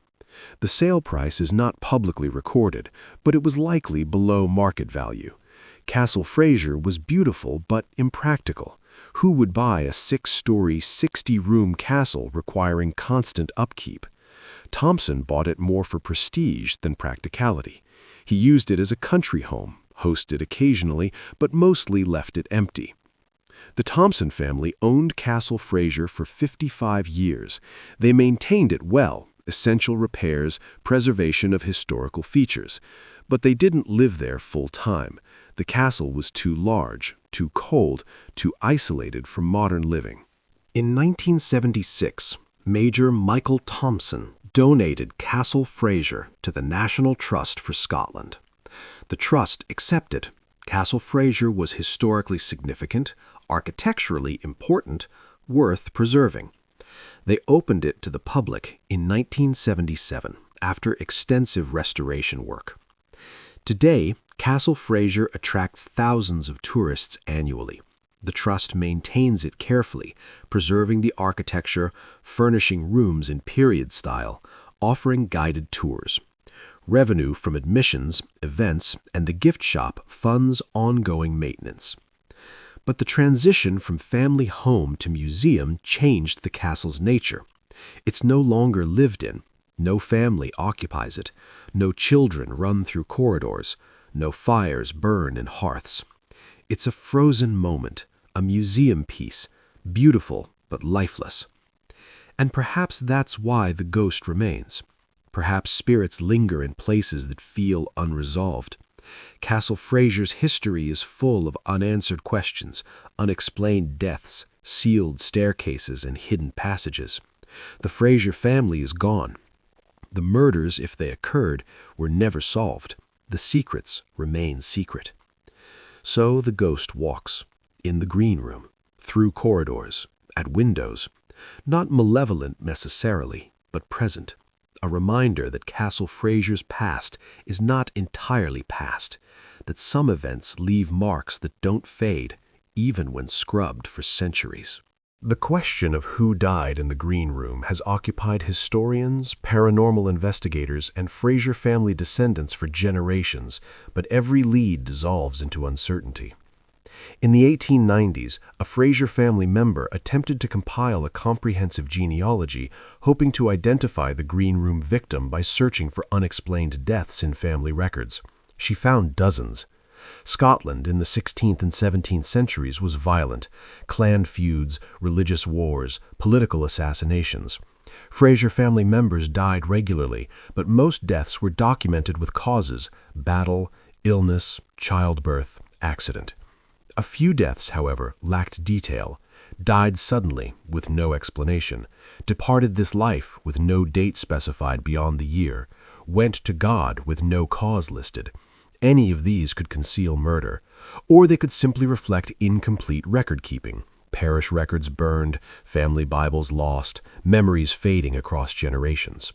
The sale price is not publicly recorded, but it was likely below market value. Castle Fraser was beautiful but impractical. Who would buy a 6-story, 60-room castle requiring constant upkeep? Thompson bought it more for prestige than practicality. He used it as a country home, hosted occasionally, but mostly left it empty. The Thompson family owned Castle Fraser for 55 years. They maintained it well, essential repairs, preservation of historical features. But they didn't live there full-time. The castle was too large, too cold, too isolated from modern living. In 1976, Major Michael Thompson donated Castle Fraser to the National Trust for Scotland. The trust accepted. Castle Fraser was historically significant, architecturally important, worth preserving. They opened it to the public in 1977 after extensive restoration work. Today, Castle Fraser attracts thousands of tourists annually. The trust maintains it carefully, preserving the architecture, furnishing rooms in period style, offering guided tours. Revenue from admissions, events, and the gift shop funds ongoing maintenance. But the transition from family home to museum changed the castle's nature. It's no longer lived in. No family occupies it. No children run through corridors. No fires burn in hearths. It's a frozen moment, a museum piece, beautiful but lifeless. And perhaps that's why the ghost remains. Perhaps spirits linger in places that feel unresolved. Castle Fraser's history is full of unanswered questions, unexplained deaths, sealed staircases, and hidden passages. The Fraser family is gone. The murders, if they occurred, were never solved. The secrets remain secret. So the ghost walks, in the green room, through corridors, at windows, not malevolent necessarily, but present. A reminder that Castle Fraser's past is not entirely past, that some events leave marks that don't fade, even when scrubbed for centuries. The question of who died in the green room has occupied historians, paranormal investigators, and Fraser family descendants for generations, but every lead dissolves into uncertainty. In the 1890s, a Fraser family member attempted to compile a comprehensive genealogy, hoping to identify the green room victim by searching for unexplained deaths in family records. She found dozens. Scotland in the 16th and 17th centuries was violent. Clan feuds, religious wars, political assassinations. Fraser family members died regularly, but most deaths were documented with causes: battle, illness, childbirth, accident. A few deaths, however, lacked detail, died suddenly with no explanation, departed this life with no date specified beyond the year, went to God with no cause listed. Any of these could conceal murder, or they could simply reflect incomplete record-keeping, parish records burned, family Bibles lost, memories fading across generations.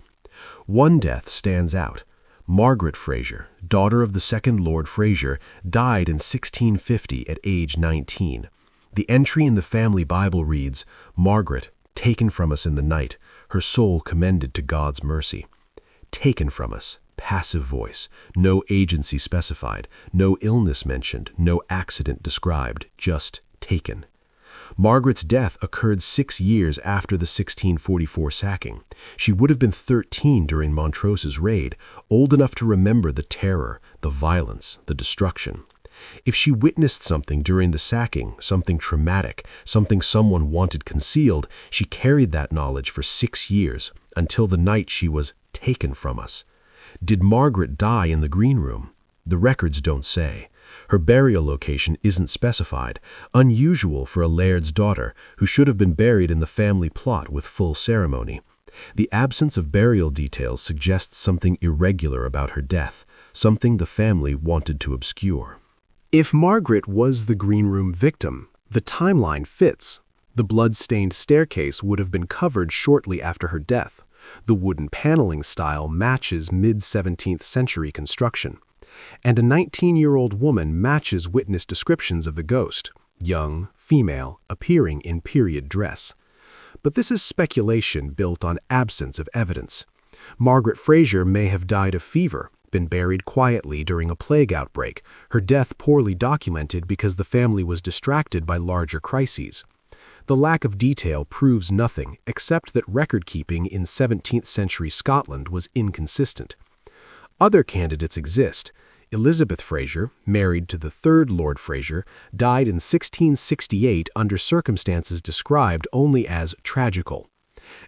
One death stands out. Margaret Fraser, daughter of the second Lord Fraser, died in 1650 at age 19. The entry in the family Bible reads, "Margaret, taken from us in the night, her soul commended to God's mercy." Taken from us, passive voice, no agency specified, no illness mentioned, no accident described, just taken. Margaret's death occurred 6 years after the 1644 sacking. She would have been 13 during Montrose's raid, old enough to remember the terror, the violence, the destruction. If she witnessed something during the sacking, something traumatic, something someone wanted concealed, she carried that knowledge for 6 years, until the night she was taken from us. Did Margaret die in the green room? The records don't say. Her burial location isn't specified, unusual for a laird's daughter who should have been buried in the family plot with full ceremony. The absence of burial details suggests something irregular about her death, something the family wanted to obscure. If Margaret was the green room victim, the timeline fits. The blood-stained staircase would have been covered shortly after her death. The wooden paneling style matches mid-17th century construction. And a 19-year-old woman matches witness descriptions of the ghost, young, female, appearing in period dress. But this is speculation built on absence of evidence. Margaret Fraser may have died of fever, been buried quietly during a plague outbreak, her death poorly documented because the family was distracted by larger crises. The lack of detail proves nothing except that record-keeping in 17th century Scotland was inconsistent. Other candidates exist. Elizabeth Fraser, married to the third Lord Fraser, died in 1668 under circumstances described only as tragical.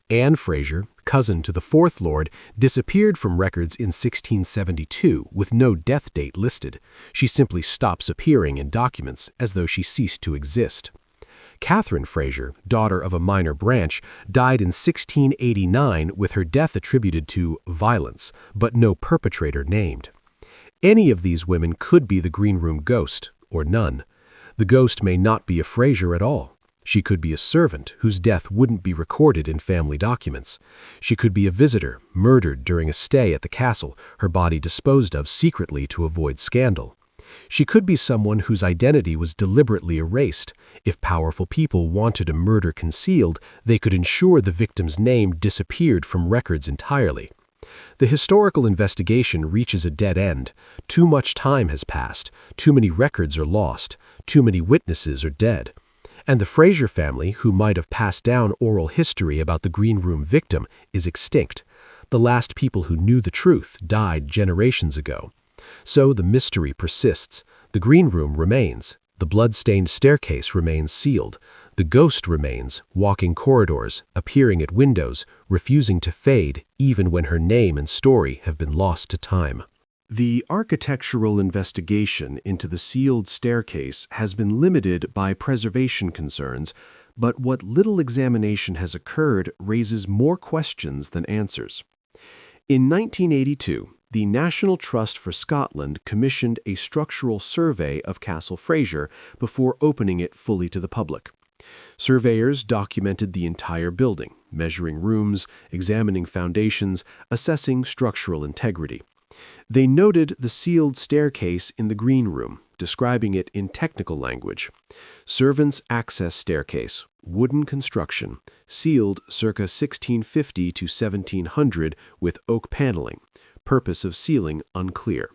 Anne Fraser, cousin to the fourth Lord, disappeared from records in 1672 with no death date listed. She simply stops appearing in documents as though she ceased to exist. Catherine Fraser, daughter of a minor branch, died in 1689 with her death attributed to violence, but no perpetrator named. Any of these women could be the Green Room ghost, or none. The ghost may not be a Fraser at all. She could be a servant whose death wouldn't be recorded in family documents. She could be a visitor, murdered during a stay at the castle, her body disposed of secretly to avoid scandal. She could be someone whose identity was deliberately erased. If powerful people wanted a murder concealed, they could ensure the victim's name disappeared from records entirely. The historical investigation reaches a dead end. Too much time has passed, too many records are lost, too many witnesses are dead. And the Fraser family, who might have passed down oral history about the Green Room victim, is extinct. The last people who knew the truth died generations ago. So the mystery persists. The Green Room remains. The blood-stained staircase remains sealed. The ghost remains, walking corridors, appearing at windows, refusing to fade even when her name and story have been lost to time. The architectural investigation into the sealed staircase has been limited by preservation concerns, but what little examination has occurred raises more questions than answers. In 1982, the National Trust for Scotland commissioned a structural survey of Castle Fraser before opening it fully to the public. Surveyors documented the entire building, measuring rooms, examining foundations, assessing structural integrity. They noted the sealed staircase in the Green Room, describing it in technical language. Servants' access staircase, wooden construction, sealed circa 1650 to 1700 with oak paneling. Purpose of sealing unclear.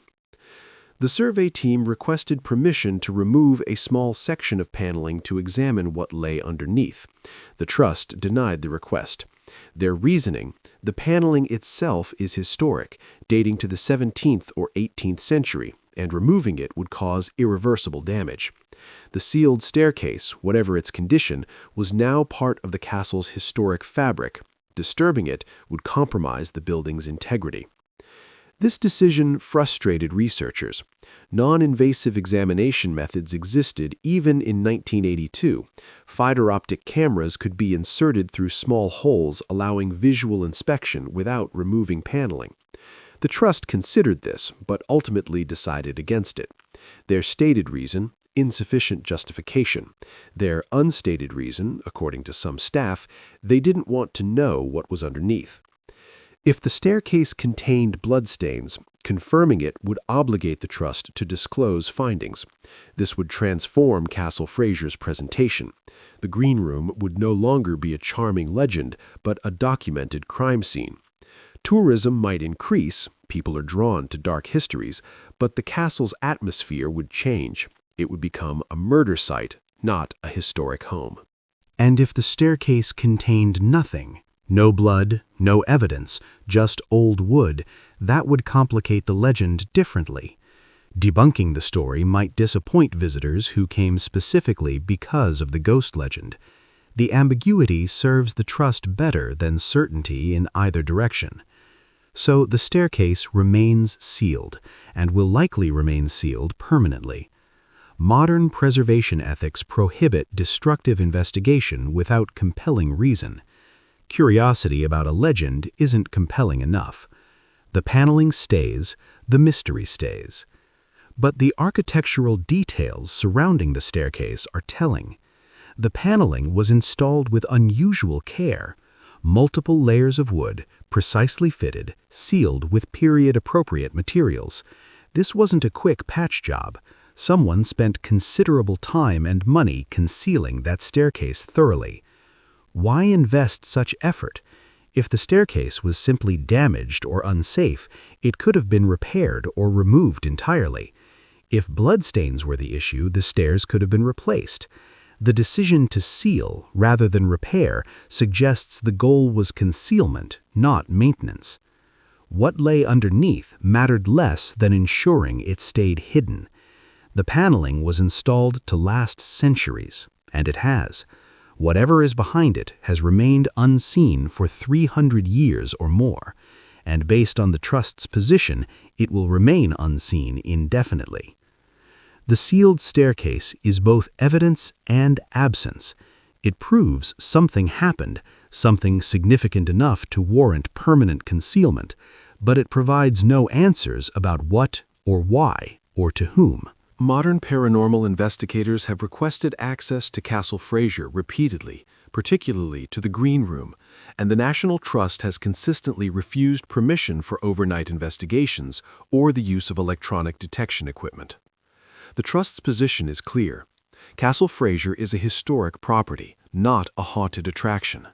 The survey team requested permission to remove a small section of paneling to examine what lay underneath. The trust denied the request. Their reasoning: the paneling itself is historic, dating to the 17th or 18th century, and removing it would cause irreversible damage. The sealed staircase, whatever its condition, was now part of the castle's historic fabric. Disturbing it would compromise the building's integrity. This decision frustrated researchers. Non-invasive examination methods existed even in 1982. Fiber optic cameras could be inserted through small holes, allowing visual inspection without removing paneling. The trust considered this, but ultimately decided against it. Their stated reason: insufficient justification. Their unstated reason, according to some staff: they didn't want to know what was underneath. If the staircase contained bloodstains, confirming it would obligate the trust to disclose findings. This would transform Castle Fraser's presentation. The Green Room would no longer be a charming legend, but a documented crime scene. Tourism might increase, people are drawn to dark histories, but the castle's atmosphere would change. It would become a murder site, not a historic home. And if the staircase contained nothing, no blood, no evidence, just old wood, that would complicate the legend differently. Debunking the story might disappoint visitors who came specifically because of the ghost legend. The ambiguity serves the trust better than certainty in either direction. So the staircase remains sealed, and will likely remain sealed permanently. Modern preservation ethics prohibit destructive investigation without compelling reason. Curiosity about a legend isn't compelling enough. The paneling stays, the mystery stays. But the architectural details surrounding the staircase are telling. The paneling was installed with unusual care. Multiple layers of wood, precisely fitted, sealed with period-appropriate materials. This wasn't a quick patch job. Someone spent considerable time and money concealing that staircase thoroughly. Why invest such effort? If the staircase was simply damaged or unsafe, it could have been repaired or removed entirely. If bloodstains were the issue, the stairs could have been replaced. The decision to seal rather than repair suggests the goal was concealment, not maintenance. What lay underneath mattered less than ensuring it stayed hidden. The paneling was installed to last centuries, and it has. Whatever is behind it has remained unseen for 300 years or more, and based on the Trust's position, it will remain unseen indefinitely. The sealed staircase is both evidence and absence. It proves something happened, something significant enough to warrant permanent concealment, but it provides no answers about what or why or to whom. Modern paranormal investigators have requested access to Castle Fraser repeatedly, particularly to the Green Room, and the National Trust has consistently refused permission for overnight investigations or the use of electronic detection equipment. The Trust's position is clear. Castle Fraser is a historic property, not a haunted attraction.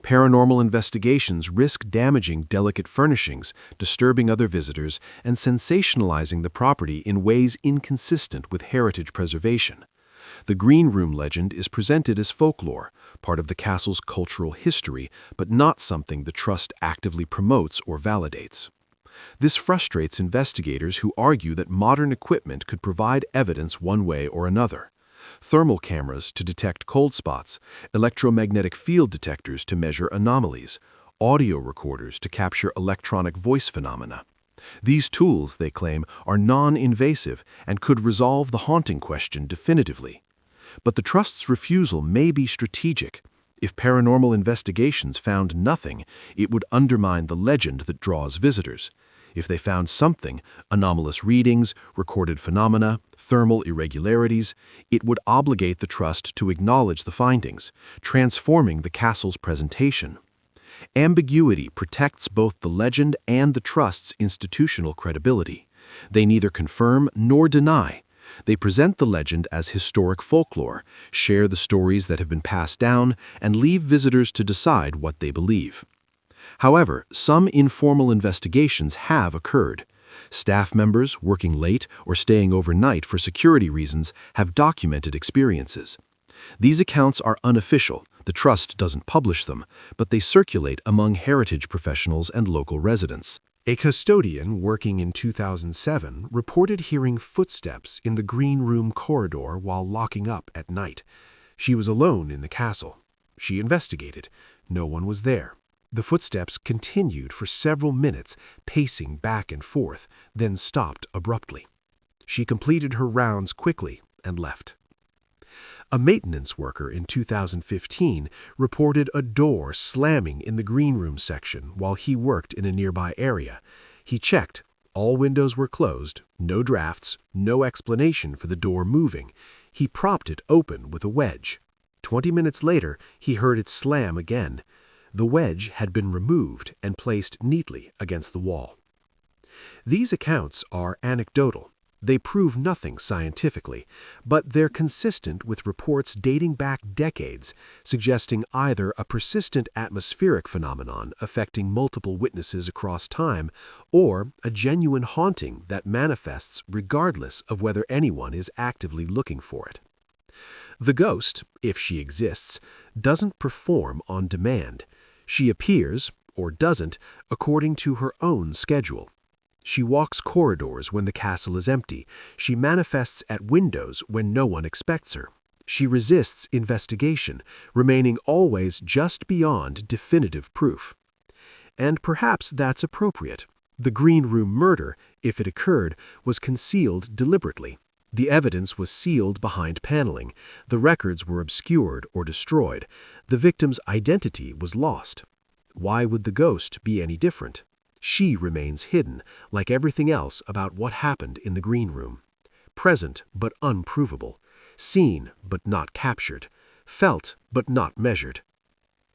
Paranormal investigations risk damaging delicate furnishings, disturbing other visitors, and sensationalizing the property in ways inconsistent with heritage preservation. The Green Room legend is presented as folklore, part of the castle's cultural history, but not something the Trust actively promotes or validates. This frustrates investigators who argue that modern equipment could provide evidence one way or another. Thermal cameras to detect cold spots, electromagnetic field detectors to measure anomalies, audio recorders to capture electronic voice phenomena. These tools, they claim, are non-invasive and could resolve the haunting question definitively. But the Trust's refusal may be strategic. If paranormal investigations found nothing, it would undermine the legend that draws visitors. If they found something, anomalous readings, recorded phenomena, thermal irregularities, it would obligate the Trust to acknowledge the findings, transforming the castle's presentation. Ambiguity protects both the legend and the Trust's institutional credibility. They neither confirm nor deny. They present the legend as historic folklore, share the stories that have been passed down, and leave visitors to decide what they believe. However, some informal investigations have occurred. Staff members working late or staying overnight for security reasons have documented experiences. These accounts are unofficial. The Trust doesn't publish them, but they circulate among heritage professionals and local residents. A custodian working in 2007 reported hearing footsteps in the Green Room corridor while locking up at night. She was alone in the castle. She investigated. No one was there. The footsteps continued for several minutes, pacing back and forth, then stopped abruptly. She completed her rounds quickly and left. A maintenance worker in 2015 reported a door slamming in the Green Room section while he worked in a nearby area. He checked. All windows were closed, no drafts, no explanation for the door moving. He propped it open with a wedge. 20 minutes later, he heard it slam again. The wedge had been removed and placed neatly against the wall. These accounts are anecdotal. They prove nothing scientifically, but they're consistent with reports dating back decades, suggesting either a persistent atmospheric phenomenon affecting multiple witnesses across time, or a genuine haunting that manifests regardless of whether anyone is actively looking for it. The ghost, if she exists, doesn't perform on demand. She appears, or doesn't, according to her own schedule. She walks corridors when the castle is empty. She manifests at windows when no one expects her. She resists investigation, remaining always just beyond definitive proof. And perhaps that's appropriate. The Green Room murder, if it occurred, was concealed deliberately. The evidence was sealed behind paneling. The records were obscured or destroyed. The victim's identity was lost. Why would the ghost be any different? She remains hidden, like everything else about what happened in the Green Room. Present but unprovable. Seen but not captured. Felt but not measured.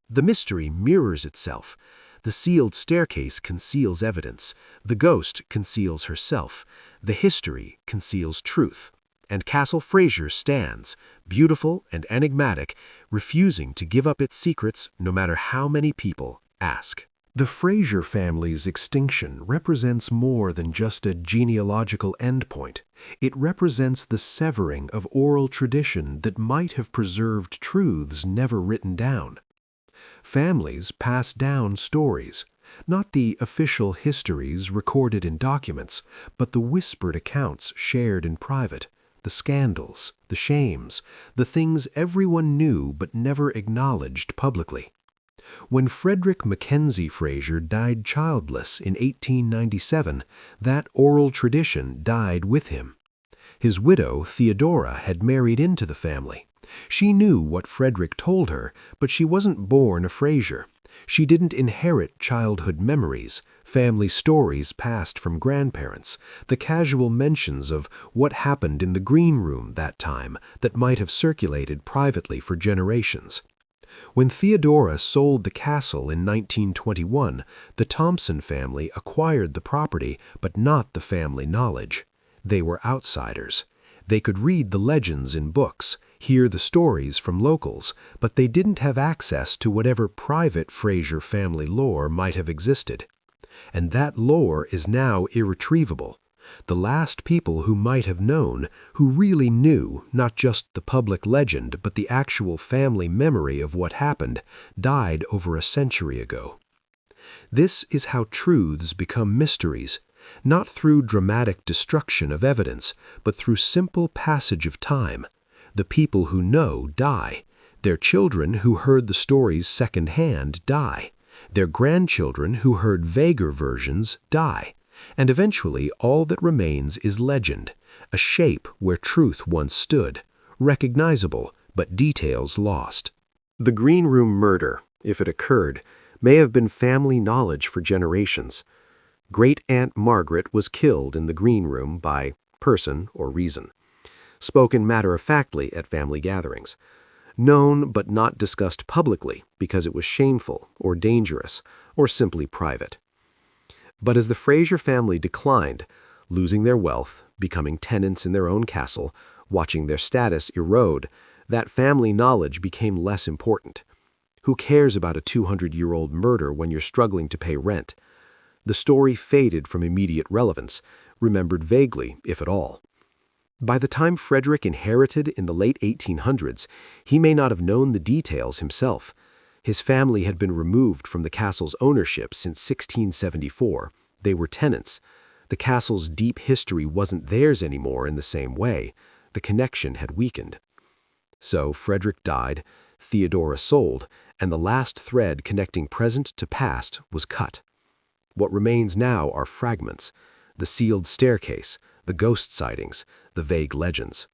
The mystery mirrors itself. The sealed staircase conceals evidence. The ghost conceals herself. The history conceals truth. And Castle Fraser stands, beautiful and enigmatic, refusing to give up its secrets no matter how many people ask. The Fraser family's extinction represents more than just a genealogical endpoint. It represents the severing of oral tradition that might have preserved truths never written down. Families pass down stories. Not the official histories recorded in documents, but the whispered accounts shared in private, the scandals, the shames, the things everyone knew but never acknowledged publicly. When Frederick Mackenzie Fraser died childless in 1897, that oral tradition died with him. His widow, Theodora, had married into the family. She knew what Frederick told her, but she wasn't born a Fraser. She didn't inherit childhood memories, family stories passed from grandparents, the casual mentions of what happened in the green room that time that might have circulated privately for generations. When Theodora sold the castle in 1921, the Thompson family acquired the property, but not the family knowledge. They were outsiders. They could read the legends in books, hear the stories from locals, but they didn't have access to whatever private Fraser family lore might have existed. And that lore is now irretrievable. The last people who might have known, who really knew not just the public legend but the actual family memory of what happened, died over a century ago. This is how truths become mysteries, not through dramatic destruction of evidence, but through simple passage of time. The people who know die. Their children who heard the stories secondhand die. Their grandchildren who heard vaguer versions die. And eventually all that remains is legend, a shape where truth once stood, recognizable but details lost. The Green Room murder, if it occurred, may have been family knowledge for generations. Great-Aunt Margaret was killed in the Green Room by person or reason. Spoken matter-of-factly at family gatherings. Known but not discussed publicly because it was shameful or dangerous or simply private. But as the Fraser family declined, losing their wealth, becoming tenants in their own castle, watching their status erode, that family knowledge became less important. Who cares about a 200-year-old murder when you're struggling to pay rent? The story faded from immediate relevance, remembered vaguely, if at all. By the time Frederick inherited in the late 1800s, he may not have known the details himself. His family had been removed from the castle's ownership since 1674. They were tenants. The castle's deep history wasn't theirs anymore in the same way. The connection had weakened. So Frederick died, Theodora sold, and the last thread connecting present to past was cut. What remains now are fragments, the sealed staircase, the ghost sightings, the vague legends.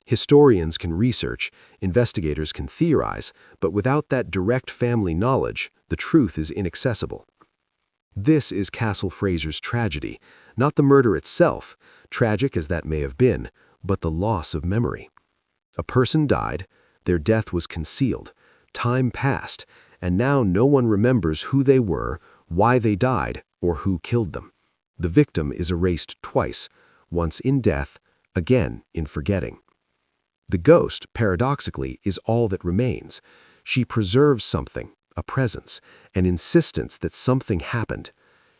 Historians can research, investigators can theorize, but without that direct family knowledge, the truth is inaccessible. This is Castle Fraser's tragedy, not the murder itself, tragic as that may have been, but the loss of memory. A person died, their death was concealed, time passed, and now no one remembers who they were, why they died, or who killed them. The victim is erased twice, once in death, again in forgetting. The ghost, paradoxically, is all that remains. She preserves something, a presence, an insistence that something happened.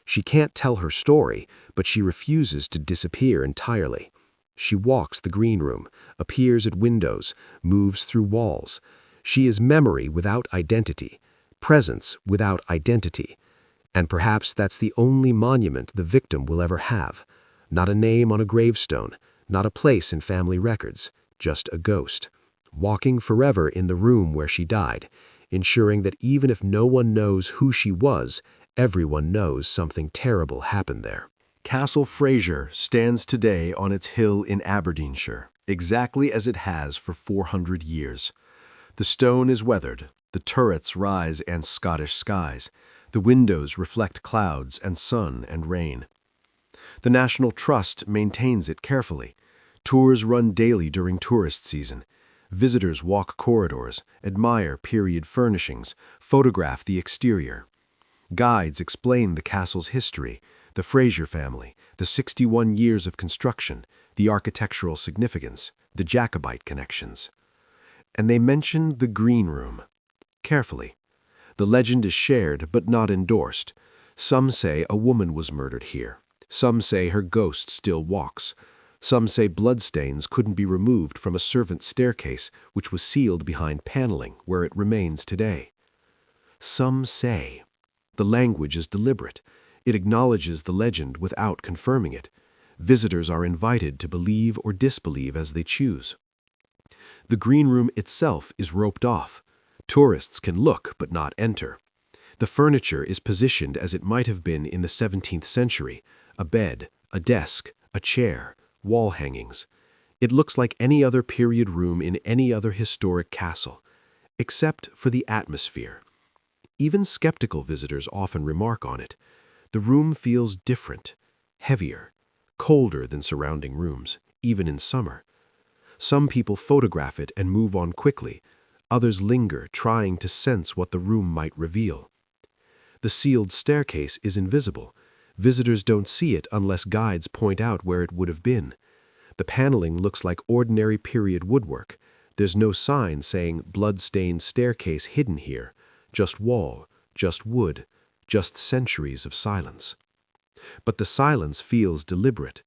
She can't tell her story, but she refuses to disappear entirely. She walks the green room, appears at windows, moves through walls. She is memory without identity, presence without identity. And perhaps that's the only monument the victim will ever have. Not a name on a gravestone, not a place in family records, just a ghost, walking forever in the room where she died, ensuring that even if no one knows who she was, everyone knows something terrible happened there. Castle Fraser stands today on its hill in Aberdeenshire, exactly as it has for 400 years. The stone is weathered, the turrets rise and Scottish skies, the windows reflect clouds and sun and rain. The National Trust maintains it carefully. Tours run daily during tourist season. Visitors walk corridors, admire period furnishings, photograph the exterior. Guides explain the castle's history, the Fraser family, the 61 years of construction, the architectural significance, the Jacobite connections. And they mention the Green Room. Carefully. The legend is shared but not endorsed. Some say a woman was murdered here. Some say her ghost still walks. Some say bloodstains couldn't be removed from a servant's staircase, which was sealed behind paneling where it remains today. Some say. The language is deliberate. It acknowledges the legend without confirming it. Visitors are invited to believe or disbelieve as they choose. The green room itself is roped off. Tourists can look but not enter. The furniture is positioned as it might have been in the 17th century: a bed, a desk, a chair, wall hangings. It looks like any other period room in any other historic castle, except for the atmosphere. Even skeptical visitors often remark on it. The room feels different, heavier, colder than surrounding rooms, even in summer. Some people photograph it and move on quickly. Others linger, trying to sense what the room might reveal. The sealed staircase is invisible. Visitors don't see it unless guides point out where it would have been. The paneling looks like ordinary period woodwork. There's no sign saying blood-stained staircase hidden here. Just wall, just wood, just centuries of silence. But the silence feels deliberate.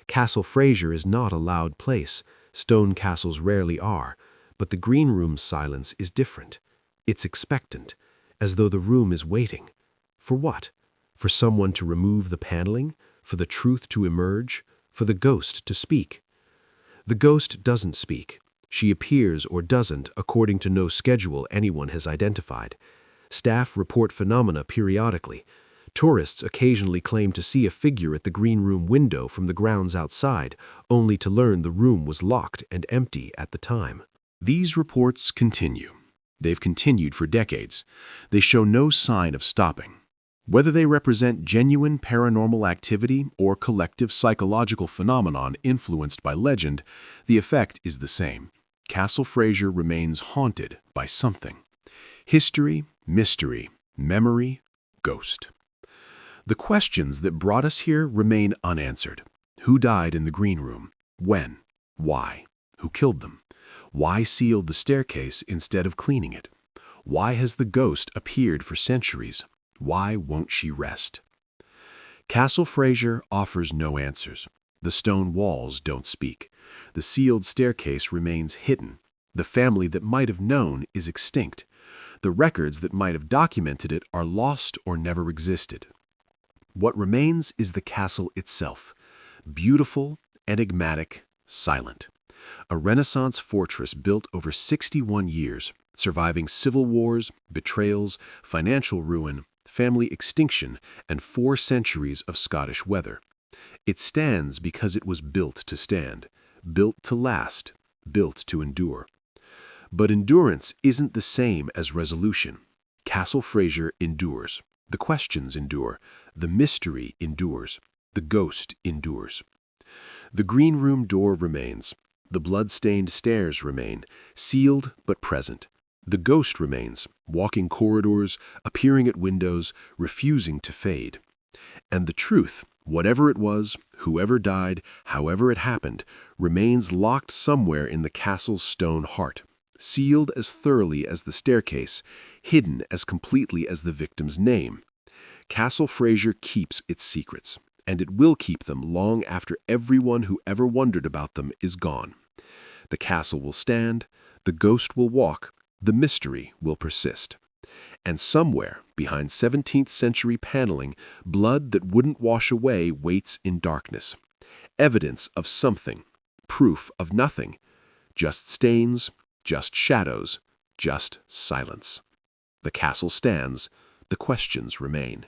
Castle Fraser is not a loud place. Stone castles rarely are. But the green room's silence is different. It's expectant, as though the room is waiting. For what? For someone to remove the paneling? For the truth to emerge? For the ghost to speak? The ghost doesn't speak. She appears or doesn't according to no schedule anyone has identified. Staff report phenomena periodically. Tourists occasionally claim to see a figure at the green room window from the grounds outside, only to learn the room was locked and empty at the time. These reports continue. They've continued for decades. They show no sign of stopping. Whether they represent genuine paranormal activity or collective psychological phenomenon influenced by legend, the effect is the same. Castle Fraser remains haunted by something. History, mystery, memory, ghost. The questions that brought us here remain unanswered. Who died in the green room? When? Why? Who killed them? Why sealed the staircase instead of cleaning it? Why has the ghost appeared for centuries? Why won't she rest? Castle Fraser offers no answers. The stone walls don't speak. The sealed staircase remains hidden. The family that might have known is extinct. The records that might have documented it are lost or never existed. What remains is the castle itself, beautiful, enigmatic, silent. A Renaissance fortress built over 61 years, surviving civil wars, betrayals, financial ruin, family extinction, and 4 centuries of Scottish weather. It stands because it was built to stand, built to last, built to endure. But endurance isn't the same as resolution. Castle Fraser endures. The questions endure. The mystery endures. The ghost endures. The green room door remains. The blood-stained stairs remain, sealed but present. The ghost remains, walking corridors, appearing at windows, refusing to fade. And the truth, whatever it was, whoever died, however it happened, remains locked somewhere in the castle's stone heart, sealed as thoroughly as the staircase, hidden as completely as the victim's name. Castle Fraser keeps its secrets, and it will keep them long after everyone who ever wondered about them is gone. The castle will stand, the ghost will walk, the mystery will persist. And somewhere, behind 17th century paneling, blood that wouldn't wash away waits in darkness. Evidence of something, proof of nothing. Just stains, just shadows, just silence. The castle stands, the questions remain.